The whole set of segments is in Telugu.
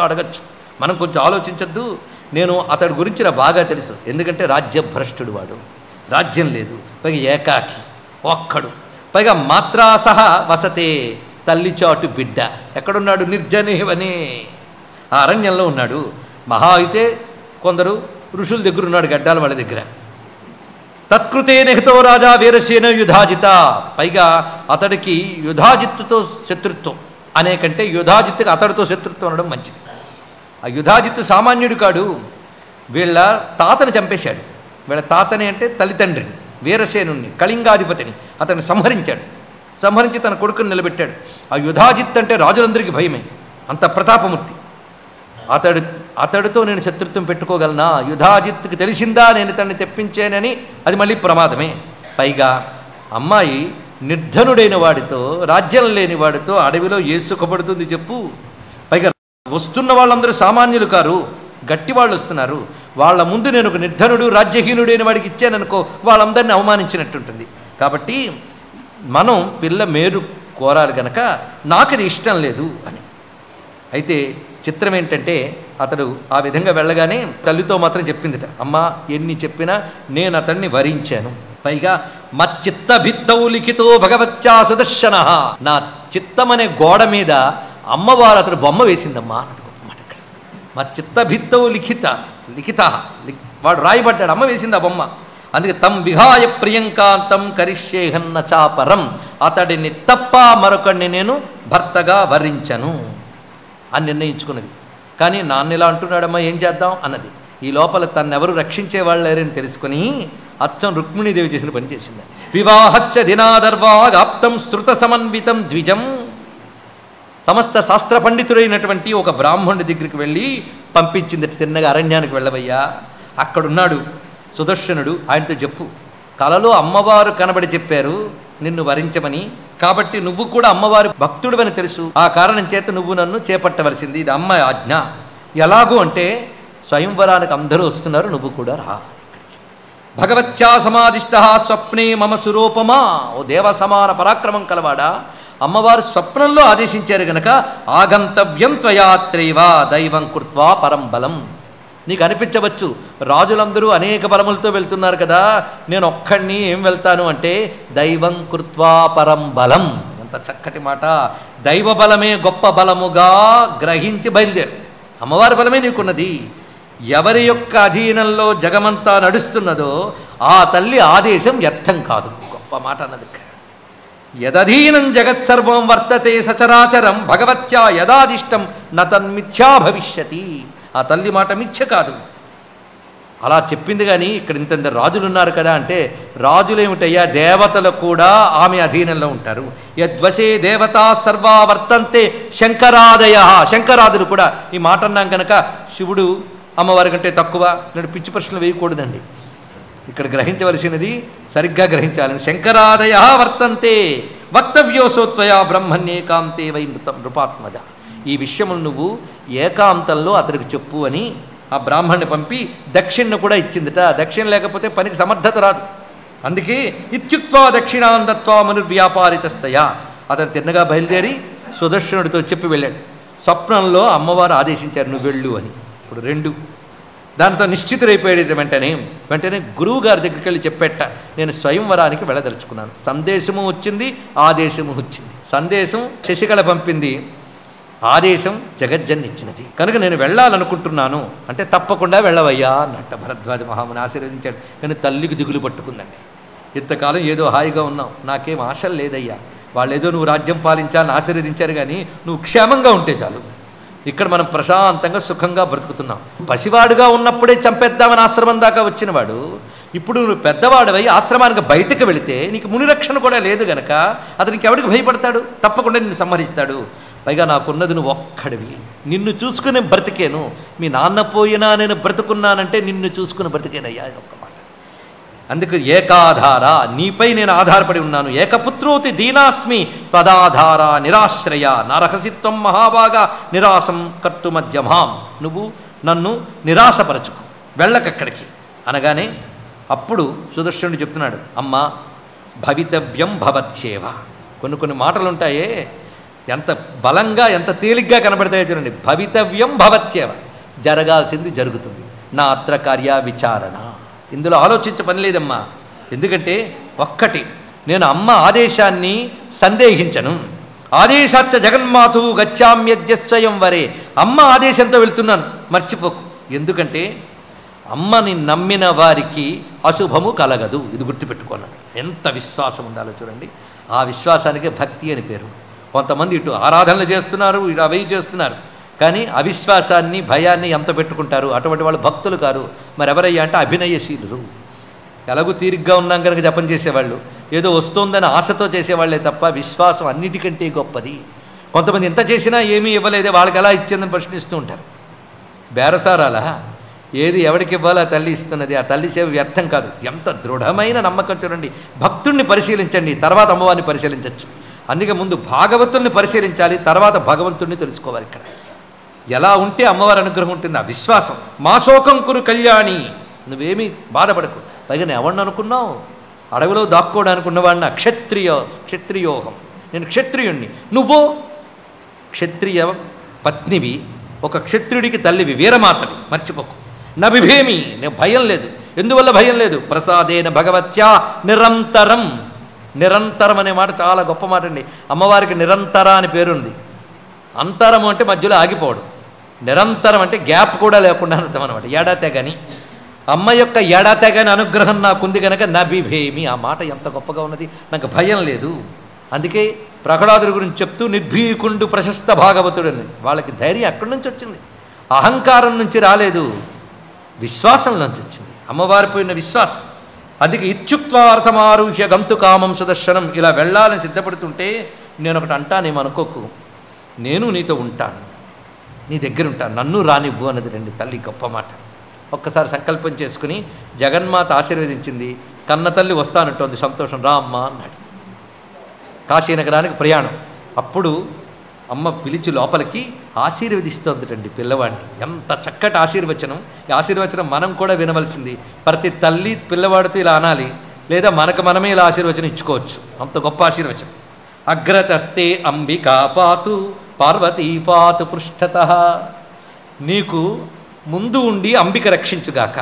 అడగచ్చు. మనం కొంచెం ఆలోచించద్దు. నేను అతడి గురించి నాకు బాగా తెలుసు. ఎందుకంటే రాజ్యభ్రష్టుడు వాడు, రాజ్యం లేదు, పైగా ఏకాకి ఒక్కడు, పైగా మాత్రాసహ వసతే తల్లిచాటు బిడ్డ. ఎక్కడున్నాడు? నిర్జనేవనే ఆ అరణ్యంలో ఉన్నాడు. మహా అయితే కొందరు ఋషుల దగ్గర ఉన్నాడు, గడ్డాల వాళ్ళ దగ్గర. తత్కృతే నెహతో రాజా వీరసేన యుధాజిత. పైగా అతడికి యుధాజిత్తుతో శత్రుత్వం అనే కంటే యుధాజిత్తుకి అతడితో శత్రుత్వం ఉండడం మంచిది. ఆ యుధాజిత్తు సామాన్యుడు కాడు. వీళ్ళ తాతని చంపేశాడు. వీళ్ళ తాతని అంటే తల్లిదండ్రిని, వీరసేనుణ్ణి, కళింగాధిపతిని అతన్ని సంహరించాడు. సంహరించి తన కొడుకుని నిలబెట్టాడు. ఆ యుధాజిత్ అంటే రాజులందరికీ భయమే, అంత ప్రతాపమూర్తి. అతడితో నేను శత్రుత్వం పెట్టుకోగలనా? యుధాజిత్తుకి తెలిసిందా నేను ఇతన్ని తెప్పించానని? అది మళ్ళీ ప్రమాదమే. పైగా అమ్మాయి నిర్ధనుడైన వాడితో, రాజ్యం లేని వాడితో అడవిలో ఏ సుఖపడుతుంది చెప్పు? పైగా వస్తున్న వాళ్ళందరూ సామాన్యులు కారు, గట్టి వాళ్ళు వస్తున్నారు. వాళ్ళ ముందు నేను ఒక నిర్ధనుడు రాజ్యహీనుడైన వాడికి ఇచ్చాననుకో, వాళ్ళందరినీ అవమానించినట్టుంటుంది. కాబట్టి మనం పిల్ల మేరు కోరాలి గనక నాకు ఇది ఇష్టం లేదు అని. అయితే చిత్రం ఏంటంటే అతడు ఆ విధంగా వెళ్ళగానే తల్లితో మాత్రం చెప్పిందిట, అమ్మా ఎన్ని చెప్పినా నేను అతన్ని వరించాను. పైగా మచ్చిత్త భిత్తౌ లిఖితో భగవత్యా సుదర్శన. నా చిత్తం అనే గోడ మీద అమ్మవారు అతడు బొమ్మ వేసిందమ్మా అన్నది గొప్ప మాట. ఇక్కడ మచ్చిత్త భిత్తౌ లిఖిత వాడు రాయబడ్డాడు, అమ్మ వేసింది ఆ బొమ్మ. అందుకే తం విహాయ ప్రియంకాంతం కరిష్యేహన్న చాపరం. అతడిని తప్ప మరొకడిని నేను భర్తగా వరించను అని నిర్ణయించుకున్నది. కానీ నాన్న ఇలా అంటున్నాడమ్మా, ఏం చేద్దాం అన్నది. ఈ లోపల తన్నెవరు రక్షించేవాళ్ళు లేరని తెలుసుకుని అచ్చం రుక్మిణీదేవి చేసిన పని చేసింది. వివాహస్య దినాదర్వాగాప్తం శృత సమన్వితం ద్విజం. సమస్త శాస్త్ర పండితుడైనటువంటి ఒక బ్రాహ్మణుడి దగ్గరికి వెళ్ళి పంపించింది. తిన్నగా అరణ్యానికి వెళ్ళవయ్యా, అక్కడున్నాడు సుదర్శనుడు, ఆయనతో చెప్పు, కలలో అమ్మవారు కనబడి చెప్పారు నిన్ను వరించమని, కాబట్టి నువ్వు కూడా అమ్మవారి భక్తుడివని తెలుసు, ఆ కారణం చేత నువ్వు నన్ను చేపట్టవలసింది, ఇది అమ్మ ఆజ్ఞ. ఎలాగూ అంటే స్వయంవరానికి అందరూ వస్తున్నారు, నువ్వు కూడా రా. భగవత్యా సమాదిష్ట స్వప్నే మమ సురూపమా. ఓ దేవ సమాన పరాక్రమం కలవాడా, అమ్మవారు స్వప్నంలో ఆదేశించారు గనక ఆగంతవ్యం త్వయాత్రైవ దైవం కృత్వా పరం బలం. నీకు అనిపించవచ్చు రాజులందరూ అనేక బలములతో వెళ్తున్నారు కదా, నేను ఒక్కడిని ఏం వెళ్తాను అంటే దైవం కృత్వా పరం బలం. ఎంత చక్కటి మాట. దైవ బలమే గొప్ప బలముగా గ్రహించి బయలుదేరు. అమ్మవారి బలమే నీకున్నది. ఎవరి యొక్క అధీనంలో జగమంతా నడుస్తున్నదో ఆ తల్లి ఆదేశం వ్యర్థం కాదు. గొప్ప మాట అన్నది. యదధీనం జగత్సర్వం వర్తతే సచరాచరం భగవత్యా యదాదిష్టం నతన్మిథ్యా భవిష్యతి. ఆ తల్లి మాట మిథ్య కాదు. అలా చెప్పింది. కానీ ఇక్కడ ఇంత రాజులు ఉన్నారు కదా అంటే, రాజులేమిటయ్యా, దేవతలు కూడా ఆమె అధీనంలో ఉంటారు. యద్వశే దేవతా సర్వా వర్తంతే శంకరాదయ. శంకరాదులు కూడా. ఈ మాట అన్నాం కనుక శివుడు అమ్మవారి కంటే తక్కువ నేను పిచ్చి ప్రశ్నలు వేయకూడదండి. ఇక్కడ గ్రహించవలసినది సరిగ్గా గ్రహించాలని. శంకరాదయ వర్తంతే వక్తవ్యోసోత్వయా బ్రహ్మణ్యేకాంతే వై నృపాత్మజ. ఈ విషయములు నువ్వు ఏకాంతంలో అతడికి చెప్పు అని ఆ బ్రాహ్మణ్ణి పంపి దక్షిణను కూడా ఇచ్చిందిట. దక్షిణ లేకపోతే పనికి సమర్థత రాదు. అందుకే ఇత్యుక్త్వా దక్షిణాం దత్వా మనుర్వ్యాపారితస్తయా. అతను తిన్నగా బయలుదేరి సుదర్శనుడితో చెప్పి వెళ్ళాడు. స్వప్నంలో అమ్మవారు ఆదేశించారు నువ్వు వెళ్ళు అని. ఇప్పుడు రెండు దానితో నిశ్చితులైపోయాడు. వెంటనే గురువు గారి దగ్గరికి వెళ్ళి చెప్పేట, నేను స్వయంవరానికి వెళ్ళదలుచుకున్నాను. సందేశము వచ్చింది, ఆదేశము వచ్చింది. సందేశం శశికళ పంపింది, ఆదేశం జగజ్జన్ని ఇచ్చినది. కనుక నేను వెళ్ళాలనుకుంటున్నాను అంటే తప్పకుండా వెళ్ళవయ్యా అన్నట్ట భరద్వాజ మహాముని ఆశీర్వదించాడు. కానీ తల్లికి దిగులు పట్టుకుందండి. ఇంతకాలం ఏదో హాయిగా ఉన్నావు, నాకేం ఆశలు లేదయ్యా. వాళ్ళేదో నువ్వు రాజ్యం పాలించాలని ఆశీర్వదించారు, కానీ నువ్వు క్షేమంగా ఉంటే చాలు. ఇక్కడ మనం ప్రశాంతంగా సుఖంగా బ్రతుకుతున్నాం. పసివాడుగా ఉన్నప్పుడే చంపేద్దామని ఆశ్రమం దాకా వచ్చినవాడు ఇప్పుడు నువ్వు పెద్దవాడవై ఆశ్రమానికి బయటకు వెళితే నీకు మునిరక్షణ కూడా లేదు గనక అతనికి ఎవడికి భయపడతాడు? తప్పకుండా నిన్ను సంహరిస్తాడు. పైగా నాకున్నది నువ్వు ఒక్కడివి, నిన్ను చూసుకుని బ్రతికేను. మీ నాన్న పోయినా నేను బ్రతుకున్నానంటే నిన్ను చూసుకుని బ్రతికేనయ్యా. ఒక్క మాట. అందుకు ఏకాధార, నీపై నేను ఆధారపడి ఉన్నాను. ఏకపుత్రోతి దీనాస్మి తదాధార నిరాశ్రయ నరహసిత్వం మహాభాగా నిరాశం కర్తుమధ్యమాం. నువ్వు నన్ను నిరాశపరచుకు, వెళ్ళకక్కడికి అనగానే అప్పుడు సుదర్శనుడు చెప్తున్నాడు, అమ్మా భవితవ్యం భవత్యేవ. కొన్ని మాటలు ఉంటాయే, ఎంత బలంగా ఎంత తేలిగ్గా కనబడతాయో చూడండి. భవితవ్యం భవత్యేవ, జరగాల్సింది జరుగుతుంది. నా అత్ర కార్య విచారణ, ఇందులో ఆలోచించే పని లేదమ్మా. ఎందుకంటే ఒక్కటి, నేను అమ్మ ఆదేశాన్ని సందేహించను. ఆదేశాచ్చ జగన్మాతు గచ్చామ్యద్య స్వయం వరే, అమ్మ ఆదేశంతో వెళ్తున్నాను, మర్చిపోకు. ఎందుకంటే అమ్మని నమ్మిన వారికి అశుభము కలగదు, ఇది గుర్తుపెట్టుకోన్నాడు. ఎంత విశ్వాసం ఉండాలో చూడండి. ఆ విశ్వాసానికే భక్తి అని పేరు. కొంతమంది ఇటు ఆరాధనలు చేస్తున్నారు, ఇటు అవి చేస్తున్నారు, కానీ అవిశ్వాసాన్ని భయాన్ని ఎంత పెట్టుకుంటారు. అటువంటి వాళ్ళు భక్తులు కారు. మరి ఎవరయ్యా అంటే అభినయశీలురు. ఎలాగూ తీరిగ్గా ఉన్నాం కనుక జపం చేసేవాళ్ళు, ఏదో వస్తోందని ఆశతో చేసేవాళ్లే తప్ప విశ్వాసం అన్నిటికంటే గొప్పది. కొంతమంది ఎంత చేసినా ఏమీ ఇవ్వలేదే, వాళ్ళకి ఎలా ఇచ్చిందని ప్రశ్నిస్తూ ఉంటారు. బేరసారాల ఏది ఎవరికి ఇవ్వాలో ఆ తల్లి ఇస్తున్నది. ఆ తల్లి సేవ వ్యర్థం కాదు. ఎంత దృఢమైన నమ్మకం చూడండి. భక్తుణ్ణి పరిశీలించండి, తర్వాత అమ్మవారిని పరిశీలించవచ్చు. అందుకే ముందు భాగవతుల్ని పరిశీలించాలి, తర్వాత భగవంతుణ్ణి తెలుసుకోవాలి. ఇక్కడ ఎలా ఉంటే అమ్మవారి అనుగ్రహం ఉంటుంది. ఆ విశ్వాసం. మా శోకం కురు కళ్యాణి, నువ్వేమీ బాధపడకు. పైగా నేను ఎవరిని అనుకున్నావు, అడవిలో దాక్కోవడానికి ఉన్నవాడిని. క్షత్రియోహం, నేను క్షత్రియుణ్ణి, నువ్వు క్షత్రియ పత్నివి, ఒక క్షత్రుడికి తల్లివి, వీరమాతవి, మర్చిపోకు. నభిభేమి, నేను భయం లేదు. ఎందువల్ల భయం లేదు? ప్రసాదేన భగవత్యా నిరంతరం. నిరంతరం అనే మాట చాలా గొప్ప మాట అండి. అమ్మవారికి నిరంతర అని పేరుంది. అంతరము అంటే మధ్యలో ఆగిపోవడం, నిరంతరం అంటే గ్యాప్ కూడా లేకుండా అర్థం అనమాట. ఏడాతెగని, అమ్మ యొక్క ఏడాతెగని అనుగ్రహం నాకుంది కనుక నభిభేమి. ఆ మాట ఎంత గొప్పగా ఉన్నది. నాకు భయం లేదు. అందుకే ప్రహ్లాదుడి గురించి చెప్తూ నిర్భీకుండు ప్రశస్త భాగవతుడని. వాళ్ళకి ధైర్యం అక్కడి నుంచి వచ్చింది, అహంకారం నుంచి రాలేదు, విశ్వాసం నుంచి వచ్చింది. అమ్మవారిపోయిన విశ్వాసం. అందుకే ఇత్యుక్త్వార్థమారుహ్య గంతు కామం సుదర్శనం. ఇలా వెళ్ళాలని సిద్ధపడుతుంటే నేను ఒకటి అంటానేమనుకోకు, నేను నీతో ఉంటాను, నీ దగ్గర ఉంటాను, నన్ను రానివ్వు అన్నది రండి తల్లి గొప్ప మాట. ఒక్కసారి సంకల్పం చేసుకుని జగన్మాత ఆశీర్వదించింది. కన్న తల్లి వస్తానంటోంది, సంతోషం, రా అమ్మ అన్నాడు. కాశీనగరానికి ప్రయాణం. అప్పుడు అమ్మ పిలిచి లోపలికి ఆశీర్వదిస్తోందిటండి పిల్లవాడిని. ఎంత చక్కటి ఆశీర్వచనం. ఈ ఆశీర్వచనం మనం కూడా వినవలసింది. ప్రతి తల్లి పిల్లవాడితో ఇలా అనాలి, లేదా మనకు మనమే ఇలా ఆశీర్వచనం ఇచ్చుకోవచ్చు. అంత గొప్ప ఆశీర్వచనం. అగ్రతస్తే అంబికా పాతు పార్వతీ పాతు పృష్ఠతః. నీకు ముందు ఉండి అంబిక రక్షించుగాక,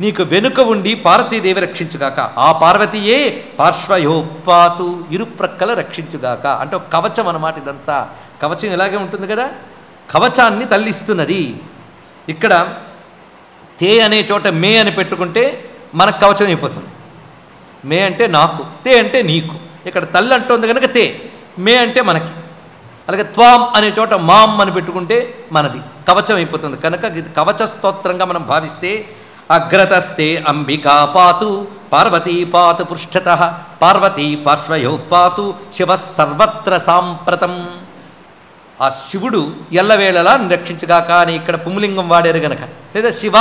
నీకు వెనుక ఉండి పార్వతీదేవి రక్షించుగాక. ఆ పార్వతీయే పార్శ్వయోపాతు, ఇరుప్రక్కల రక్షించుగాక. అంటే ఒక కవచం అన్నమాట. ఇదంతా కవచం ఇలాగే ఉంటుంది కదా. కవచాన్ని తల్లిస్తున్నది. ఇక్కడ తే అనే చోట మే అని పెట్టుకుంటే మనకు కవచం అయిపోతుంది. మే అంటే నాకు, తే అంటే నీకు. ఇక్కడ తల్లి అంటుంది కనుక తే, మే అంటే మనకి. అలాగే త్వాం అనే చోట మాం అని పెట్టుకుంటే మనది కవచం అయిపోతుంది. కనుక ఇది కవచ స్తోత్రంగా మనం భావిస్తే అగ్రతస్తే అంబికా పాతు పార్వతీ పాతు పృష్ఠతః పార్వతీ పార్శ్వయో పాతు శివ సర్వత్ర సాంప్రతం. ఆ శివుడు ఎల్లవేళలా రక్షించుగాక అని ఇక్కడ పుంలింగం వాడారు గనక, లేదా శివ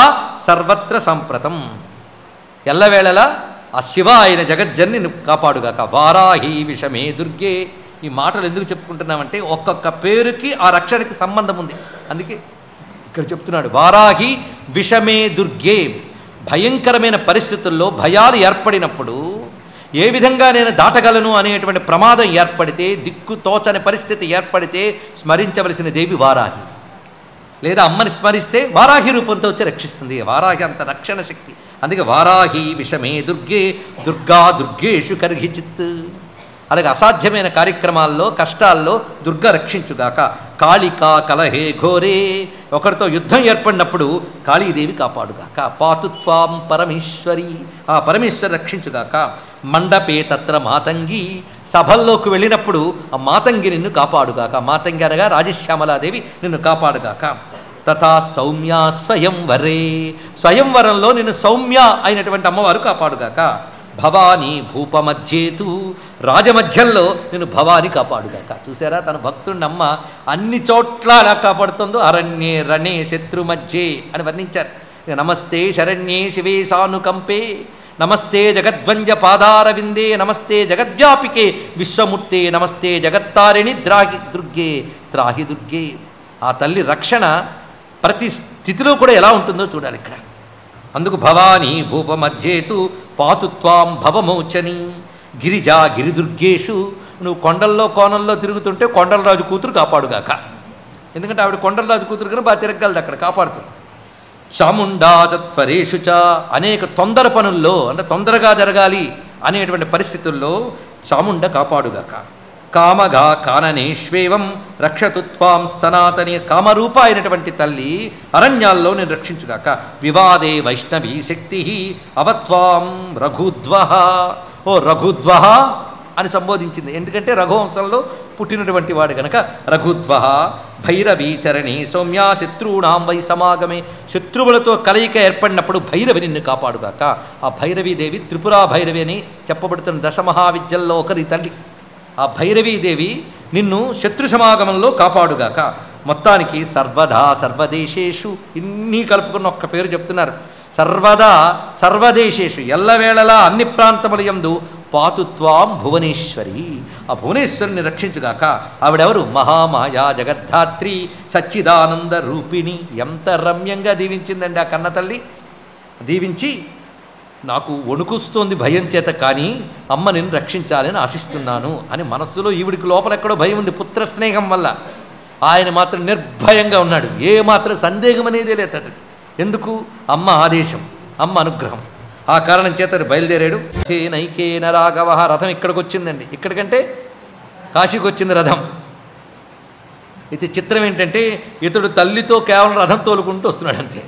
సర్వత్ర సాంప్రతం, ఎల్లవేళలా ఆ శివ అయిన జగజ్జన్ని నువ్వు కాపాడుగాక. వారాహి విషమే దుర్గే. ఈ మాటలు ఎందుకు చెప్పుకుంటున్నామంటే ఒక్కొక్క పేరుకి ఆ రక్షణకి సంబంధం ఉంది. అందుకే ఇక్కడ చెప్తున్నాడు వారాహి విషమే దుర్గే. భయంకరమైన పరిస్థితుల్లో భయాలు ఏర్పడినప్పుడు ఏ విధంగా నేను దాటగలను అనేటువంటి ప్రమాదం ఏర్పడితే, దిక్కు తోచని పరిస్థితి ఏర్పడితే స్మరించవలసిన దేవి వారాహి. లేదా అమ్మని స్మరిస్తే వారాహి రూపంతో వచ్చి రక్షిస్తుంది. వారాహి అంత రక్షణ శక్తి. అందుకే వారాహి విషమే దుర్గే దుర్గా దుర్గేషు కర్హిచిత్. అలాగే అసాధ్యమైన కార్యక్రమాల్లో కష్టాల్లో దుర్గ రక్షించుగాక. కాళికా కలహే ఘోరే. ఒకరితో యుద్ధం ఏర్పడినప్పుడు కాళీదేవి కాపాడుగాక. పాతుత్వాం పరమేశ్వరి. ఆ పరమేశ్వరి రక్షించుగాక. మండపే తత్ర మాతంగి. సభల్లోకి వెళ్ళినప్పుడు ఆ మాతంగి నిన్ను కాపాడుగాక. మాతంగి అనగా రాజశ్యామలాదేవి నిన్ను కాపాడుగాక. తథా సౌమ్య స్వయంవరే. స్వయంవరంలో నిన్ను సౌమ్య అయినటువంటి అమ్మవారు కాపాడుగాక. భవానీ భూపమధ్యేతు. రాజమధ్యంలో నేను భవాని కాపాడుగాక. చూసారా తన భక్తుడిని అమ్మ అన్ని చోట్ల ఎలా కాపాడుతుందో. అరణ్యే రణే శత్రు మధ్యే అని వర్ణించారు. నమస్తే శరణ్యే శివే సానుకంపే. నమస్తే జగద్వంజ పాదారవిందే నమస్తే జగద్వ్యాపికే విశ్వమూర్తే నమస్తే జగత్తారిణి దుర్గే త్రాహి దుర్గే. ఆ తల్లి రక్షణ ప్రతి స్థితిలో కూడా ఎలా ఉంటుందో చూడాలి ఇక్కడ. అందుకు భవానీ భూపమధ్యేతు పాతుత్వాం భవమోచని గిరిజా గిరిదుర్గేషు. నువ్వు కొండల్లో కోణంలో తిరుగుతుంటే కొండలరాజు కూతురు కాపాడుగాక. ఎందుకంటే ఆవిడ కొండలరాజు కూతురు కన్నా బాగా తిరగలదు, అక్కడ కాపాడుతుంది. చాముండా చత్వరేషు చ. అనేక తొందర పనుల్లో అంటే తొందరగా జరగాలి అనేటువంటి పరిస్థితుల్లో చాముండ కాపాడుగాక. కామగా కాననేష్వేవం రక్షతు త్వాం సనాతని. కామరూప అయినటువంటి తల్లి అరణ్యాల్లో నేను రక్షించుగాక. వివాదే వైష్ణవీ శక్తి అవత్వాం రఘుద్వహ. ఓ రఘుద్వహ అని సంబోధించింది. ఎందుకంటే రఘువంశంలో పుట్టినటువంటి వాడు గనక రఘుద్వహ. భైరవీ చరణి సౌమ్యా శత్రువునాం వై సమాగమే. శత్రువులతో కలయిక ఏర్పడినప్పుడు భైరవి నిన్ను కాపాడుగాక. ఆ భైరవీదేవి త్రిపురా భైరవి అని చెప్పబడుతున్న దశమహావిద్యల్లో ఒకరి తల్లి. ఆ భైరవీదేవి నిన్ను శత్రు సమాగమంలో కాపాడుగాక. మొత్తానికి సర్వదా సర్వదేశేషు ఇన్ని కలుపుకున్న ఒక్క పేరు చెప్తున్నారు. సర్వదా సర్వదేశేషు ఎల్లవేళలా అన్ని ప్రాంతముల యందు పాతుత్వాం భువనేశ్వరి. ఆ భువనేశ్వరిని రక్షించుగాక. ఆవిడెవరు? మహామాయా జగద్ధాత్రి సచ్చిదానంద రూపిణి. ఎంత రమ్యంగా దీవించిందండి ఆ కన్న తల్లి. దీవించి నాకు వణుకుస్తోంది భయం చేత, కానీ అమ్మ నిన్ను రక్షించాలని ఆశిస్తున్నాను అని మనస్సులో ఈవిడికి లోపలెక్కడో భయం ఉంది పుత్ర స్నేహం వల్ల. ఆయన మాత్రం నిర్భయంగా ఉన్నాడు, ఏ మాత్రం సందేహం అనేదే లేదు అతడికి. ఎందుకు? అమ్మ ఆదేశం, అమ్మ అనుగ్రహం. ఆ కారణం చేత బయలుదేరాడు. నైకేన రాఘవ. రథం ఇక్కడికి వచ్చిందండి. ఇక్కడికంటే కాశీకి వచ్చింది రథం. అయితే చిత్రం ఏంటంటే ఇతడు తల్లితో కేవలం రథం తోలుకుంటూ వస్తున్నాడు అంతే.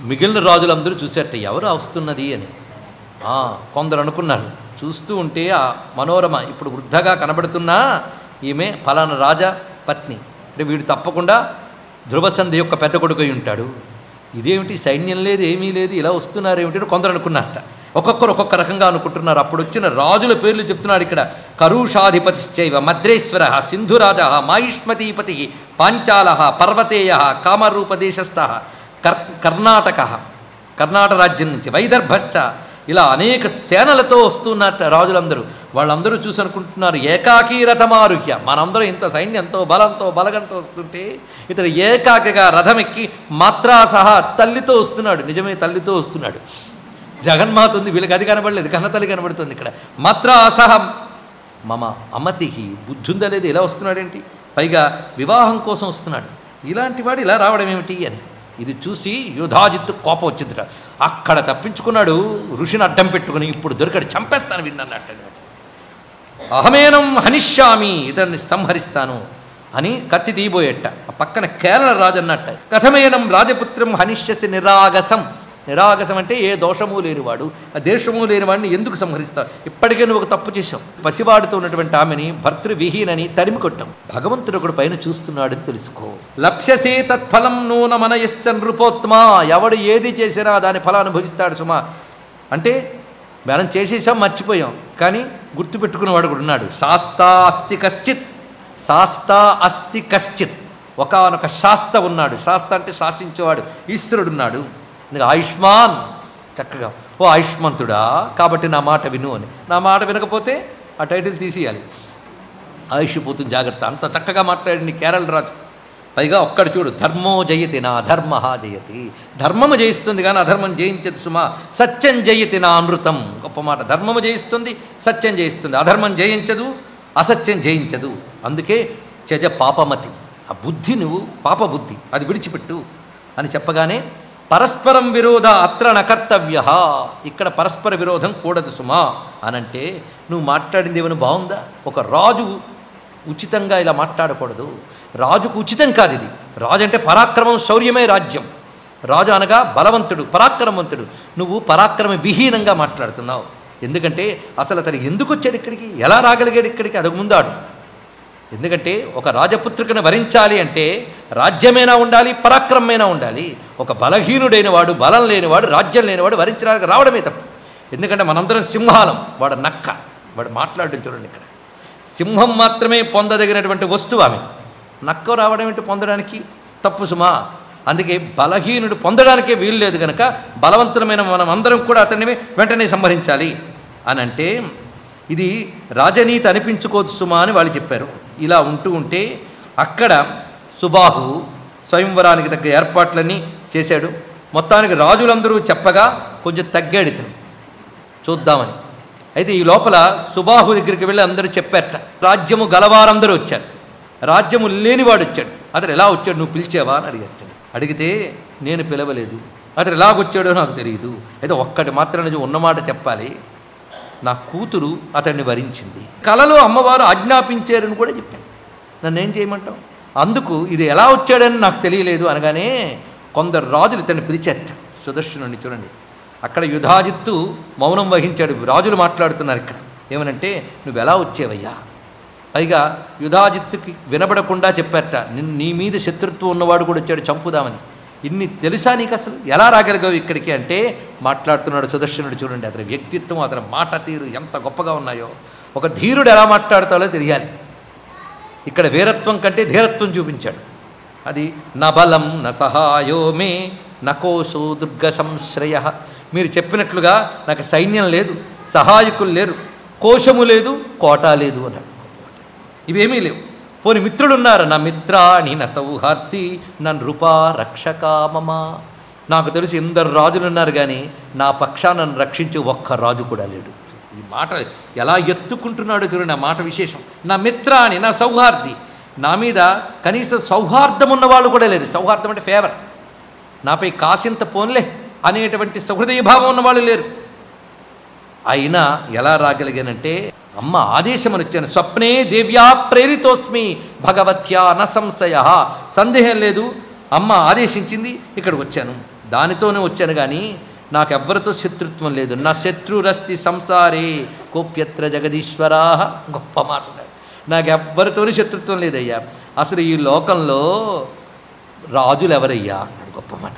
మిగిలిన రాజులందరూ చూసేట ఎవరు వస్తున్నది అని. కొందరు అనుకున్నారు. చూస్తూ ఉంటే ఆ మనోరమ ఇప్పుడు వృద్ధగా కనబడుతున్నా ఈమె ఫలానా రాజా పత్ని, అంటే వీడు తప్పకుండా ధ్రువసంధి యొక్క పెద్ద కొడుకు అయి ఉంటాడు. ఇదేమిటి సైన్యం లేదు, ఏమీ లేదు, ఇలా వస్తున్నారు ఏమిటి కొందరు అనుకున్నారట. ఒక్కొక్కరు ఒక్కొక్క రకంగా అనుకుంటున్నారు. అప్పుడు వచ్చిన రాజుల పేర్లు చెప్తున్నాడు ఇక్కడ. కరుషాధిపతిశ్చైవ మద్రేశ్వర సింధురాజ మాయుష్మతీపతి పాంచాల పర్వతేయ కామరూపదేశస్థ కర్ణాటక కర్ణాటక రాజ్యం నుంచి వైదర్భశ్చ. ఇలా అనేక సేనలతో వస్తున్నట్ట రాజులందరూ. వాళ్ళందరూ చూసి అనుకుంటున్నారు ఏకాకీ రథమారుహ్య. మనందరూ ఇంత సైన్యంతో బలంతో బలగంతో వస్తుంటే ఇతడు ఏకాకిగా రథమెక్కి మాత్రా సహా తల్లితో వస్తున్నాడు. నిజమే, తల్లితో వస్తున్నాడు. జగన్మాత ఉంది, వీళ్ళకి అది కనబడలేదు, కన్నతల్లి కనబడుతుంది ఇక్కడ. మాత్రా సహా మమ అమతిహి. బుద్ధి ఉందా లేదు, ఇలా వస్తున్నాడేంటి? పైగా వివాహం కోసం వస్తున్నాడు. ఇలాంటి వాడు ఇలా రావడం ఏమిటి అని ఇది చూసి యుధాజిత్తు కోపం వచ్చిందిట. అక్కడ తప్పించుకున్నాడు ఋషిని అడ్డం పెట్టుకుని. ఇప్పుడు దొరికాడు, చంపేస్తాను విన్నట్టు. అహమేనం హనిష్యామి, ఇతన్ని సంహరిస్తాను అని కత్తి తీయబోయేట. ఆ పక్కన కేరళ రాజు అన్నట్ట. కథమేనం రాజపుత్రం హనిష్యసి నిరాగసం. నిరాగసం అంటే ఏ దోషము లేనివాడు, ఆ దేశము లేనివాడిని ఎందుకు సంహరిస్తావు? ఇప్పటికే నువ్వు ఒక తప్పు చేశావు. పసివాడితో ఉన్నటువంటి ఆమెని భర్తృవిహీనని తరిమి కొట్టాం. భగవంతుడు ఒకడు పైన చూస్తున్నాడని తెలుసుకో. లప్స్యసే తత్ఫలం నూనమనయస్య నృపోత్మా. ఎవడు ఏది చేసినా దాని ఫలం అనుభవిస్తాడు సుమా. అంటే మనం చేసేసాం, మర్చిపోయాం, కానీ గుర్తుపెట్టుకునేవాడు కూడా ఉన్నాడు. శాస్తా అస్తి కశ్చిత్, శాస్తా అస్తి కశ్చిత్. ఒకనొక శాస్త ఉన్నాడు. శాస్త అంటే శాసించేవాడు, ఈశ్వరుడున్నాడు. ఆయుష్మాన్, చక్కగా ఓ ఆయుష్మంతుడా కాబట్టి నా మాట విను అని. నా మాట వినకపోతే ఆ టైటిల్ తీసేయాలి, ఆయుష్ పోతుంది, జాగ్రత్త. అంత చక్కగా మాట్లాడండి కేరళ రాజు. పైగా ఒక్కడు చూడు, ధర్మో జయతి నా అధర్మ జయతి. ధర్మము జయిస్తుంది కానీ అధర్మం జయించదు సుమా. సత్యం జయతి నా అమృతం. గొప్ప మాట. ధర్మము జయిస్తుంది, సత్యం జయిస్తుంది. అధర్మం జయించదు, అసత్యం జయించదు. అందుకే త్యజ పాపమతి. ఆ బుద్ధి నువ్వు పాప బుద్ధి అది విడిచిపెట్టు అని చెప్పగానే పరస్పరం విరోధ అత్ర నకర్తవ్య. ఇక్కడ పరస్పర విరోధం కూడదు సుమా అనంటే నువ్వు మాట్లాడింది ఏమైనా బాగుందా? ఒక రాజు ఉచితంగా ఇలా మాట్లాడకూడదు. రాజుకు ఉచితం కాదు ఇది. రాజు అంటే పరాక్రమం, శౌర్యమే రాజ్యం. రాజు అనగా బలవంతుడు, పరాక్రమవంతుడు. నువ్వు పరాక్రమ విహీనంగా మాట్లాడుతున్నావు. ఎందుకంటే అసలు అతను ఎందుకు వచ్చాడు ఇక్కడికి, ఎలా రాగలిగాడు ఇక్కడికి, అదొక ముందాడు. ఎందుకంటే ఒక రాజపుత్రికను వరించాలి అంటే రాజ్యమైనా ఉండాలి, పరాక్రమమైనా ఉండాలి. ఒక బలహీనుడైన వాడు, బలం లేనివాడు, రాజ్యం లేనివాడు వరించడానికి రావడమే తప్పు. ఎందుకంటే మనందరం సింహాలం, వాడు నక్క. వాడు మాట్లాడడం చూడండి ఇక్కడ. సింహం మాత్రమే పొందదగినటువంటి వస్తువు ఆమె. నక్క రావడం ఏంటి పొందడానికి? తప్పు సుమా. అందుకే బలహీనుడు పొందడానికే వీలు లేదు కనుక బలవంతులమైన మనం అందరం కూడా అతన్ని వెంటనే సంహరించాలి అని అంటే ఇది రాజనీతి అనిపించుకోదు సుమా అని వాళ్ళు చెప్పారు. ఇలా ఉంటూ ఉంటే అక్కడ సుబాహు స్వయంవరానికి తగ్గ ఏర్పాట్లన్నీ చేశాడు. మొత్తానికి రాజులందరూ చెప్పగా కొంచెం తగ్గాడు ఇతను చూద్దామని. అయితే ఈ లోపల సుబాహు దగ్గరికి వెళ్ళి అందరూ చెప్పారట, రాజ్యము గలవారందరూ వచ్చారు, రాజ్యము లేనివాడు వచ్చాడు. అతను ఎలా వచ్చాడు, నువ్వు పిలిచావా అని అడిగాడు. అడిగితే నేను పిలవలేదు, అతను ఎలాగొచ్చాడో నాకు తెలియదు, అయితే ఒక్కటి మాత్రం నిజం ఉన్నమాట చెప్పాలి, నా కూతురు అతన్ని వరించింది, కలలో అమ్మవారు ఆజ్ఞాపించారని కూడా చెప్పాను, నన్నేం చేయమంటావు, అందుకు ఇది ఎలా వచ్చాడని నాకు తెలియలేదు అనగానే కొందరు రాజులు ఇతన్ని పిలిచారట. సుదర్శనుడిని చూడండి, అక్కడ యుధాజిత్తు మౌనం వహించాడు. రాజులు మాట్లాడుతున్నారు ఇక్కడ ఏమనంటే, నువ్వు ఎలా వచ్చేవయ్యా, పైగా యుధాజిత్తుకి వినబడకుండా చెప్పారట, నీ మీద శత్రుత్వం ఉన్నవాడు కూడా వచ్చాడు చంపుదామని, ఇన్ని తెలుసా నీకు, అసలు ఎలా రాగలిగావు ఇక్కడికి అంటే మాట్లాడుతున్నాడు సుదర్శనుడు. చూడండి అతని వ్యక్తిత్వం, అతని మాట తీరు ఎంత గొప్పగా ఉన్నాయో. ఒక ధీరుడు ఎలా మాట్లాడతాడో తెలియాలి. ఇక్కడ వీరత్వం కంటే ధీరత్వం చూపించాడు. అది నబలం న సహాయో మే నకోసో దుర్గ సంశ్రయ. మీరు చెప్పినట్లుగా నాకు సైన్యం లేదు, సహాయకులు లేరు, కోశము లేదు, కోట లేదు అన్నాడు. ఇవేమీ లేవు. పోని మిత్రులున్నారు, నా మిత్రాణి నా సౌహార్తి నా నృపా రక్షకా మమ. నాకు తెలిసి ఇందరు రాజులున్నారు కానీ నా పక్షాన నన్ను రక్షించే ఒక్క రాజు కూడా లేడు. ఈ మాట ఎలా ఎత్తుకుంటున్నాడో చూడండి, ఆ మాట విశేషం. నా మిత్రాణి నా సౌహార్ది, నా మీద కనీసం సౌహార్దం ఉన్నవాళ్ళు కూడా లేరు. సౌహార్దం అంటే ఫేవర్, నాపై కాసింత పోన్లే అనేటువంటి సహృదయ భావం ఉన్నవాళ్ళు లేరు. అయినా ఎలా రాగలిగానంటే, అమ్మ ఆదేశం అని వచ్చాను, స్వప్నే దేవ్యా ప్రేరితోస్మి భగవత్యా న సంశయ. సందేహం లేదు, అమ్మ ఆదేశించింది, ఇక్కడికి వచ్చాను, దానితోనే వచ్చాను కానీ నాకెవ్వరితో శత్రుత్వం లేదు. నా శత్రురస్తి సంసారే కోప్యత్ర జగదీశ్వరా. గొప్ప మాట, నాకెవ్వరితోనే శత్రుత్వం లేదయ్యా. అసలు ఈ లోకంలో రాజులు ఎవరయ్యా అన్నాడు. గొప్ప మాట.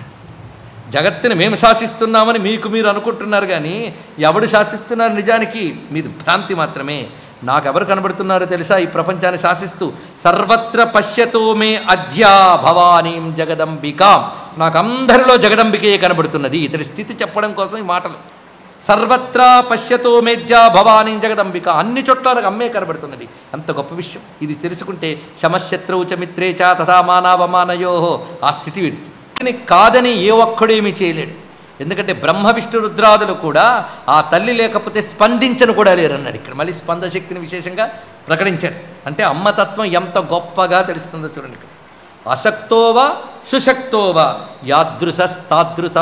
జగత్తుని మేము శాసిస్తున్నామని మీకు మీరు అనుకుంటున్నారు కానీ ఎవడు శాసిస్తున్నారు నిజానికి? మీది భ్రాంతి మాత్రమే. నాకెవరు కనబడుతున్నారో తెలుసా ఈ ప్రపంచాన్ని శాసిస్తూ? సర్వత్ర పశ్యతో మే అద్యా భవానీం జగదంబికాం. నాకు అందరిలో జగదంబికే కనబడుతున్నది. ఇతడి స్థితి చెప్పడం కోసం ఈ మాటలు. సర్వత్రా పశ్యతో మేధ్యా భవానీం జగదంబిక. అన్ని చోట్ల నాకు అమ్మే కనబడుతున్నది. అంత గొప్ప విషయం. ఇది తెలుసుకుంటే శమశత్రువు చ మిత్రే చ తథా మానవమానయో. ఆ స్థితి వీడి కాదని ఏ ఒక్కడేమీ చేయలేడు. ఎందుకంటే బ్రహ్మ విష్ణు రుద్రాదులు కూడా ఆ తల్లి లేకపోతే స్పందించను కూడా లేరన్నాడు. ఇక్కడ మళ్ళీ స్పందశక్తిని విశేషంగా ప్రకటించాడు. అంటే అమ్మతత్వం ఎంత గొప్పగా తెలుస్తుందో చూడండి. ఇక్కడ అసక్తోవా సుశక్తోవా యాదృశస్తాదృశ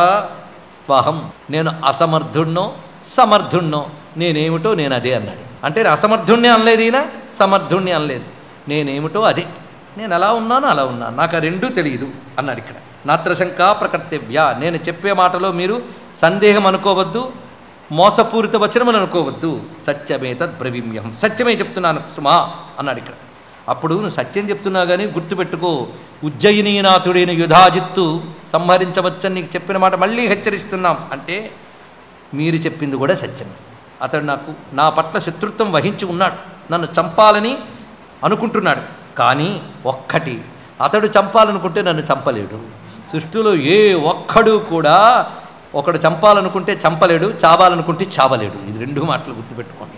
స్వహం. నేను అసమర్థుణ్ణో సమర్థుణ్ణో, నేనేమిటో నేను అదే అన్నాడు. అంటే అసమర్థుణ్ణి అనలేదు ఈయన, సమర్థుణ్ణి అనలేదు, నేనేమిటో అదే, నేను ఎలా ఉన్నానో అలా ఉన్నాను, నాకు ఆ రెండూ తెలియదు అన్నాడు. ఇక్కడ నాత్ర శంకా ప్రకర్తవ్య. నేను చెప్పే మాటలో మీరు సందేహం అనుకోవద్దు, మోసపూరిత వచనములు అనుకోవద్దు. సత్యమే తద్బ్రవీమ్యహం, సత్యమే చెప్తున్నాను సుమా అన్నాడు. ఇక్కడ అప్పుడు నువ్వు సత్యం చెప్తున్నావు కానీ గుర్తుపెట్టుకో, ఉజ్జయినీనాథుడైన యుధాజిత్తు సంహరించవచ్చని నీకు చెప్పిన మాట మళ్ళీ హెచ్చరిస్తున్నాం. అంటే మీరు చెప్పింది కూడా సత్యమే. అతడు నా పట్ల శత్రుత్వం వహించి ఉన్నాడు, నన్ను చంపాలని అనుకుంటున్నాడు. కానీ ఒక్కటి, అతడు చంపాలనుకుంటే నన్ను చంపలేడు. సృష్టిలో ఏ ఒక్కడు కూడా ఒకడు చంపాలనుకుంటే చంపలేడు, చావాలనుకుంటే చావలేడు. ఇది రెండు మాటలు గుర్తుపెట్టుకోండి.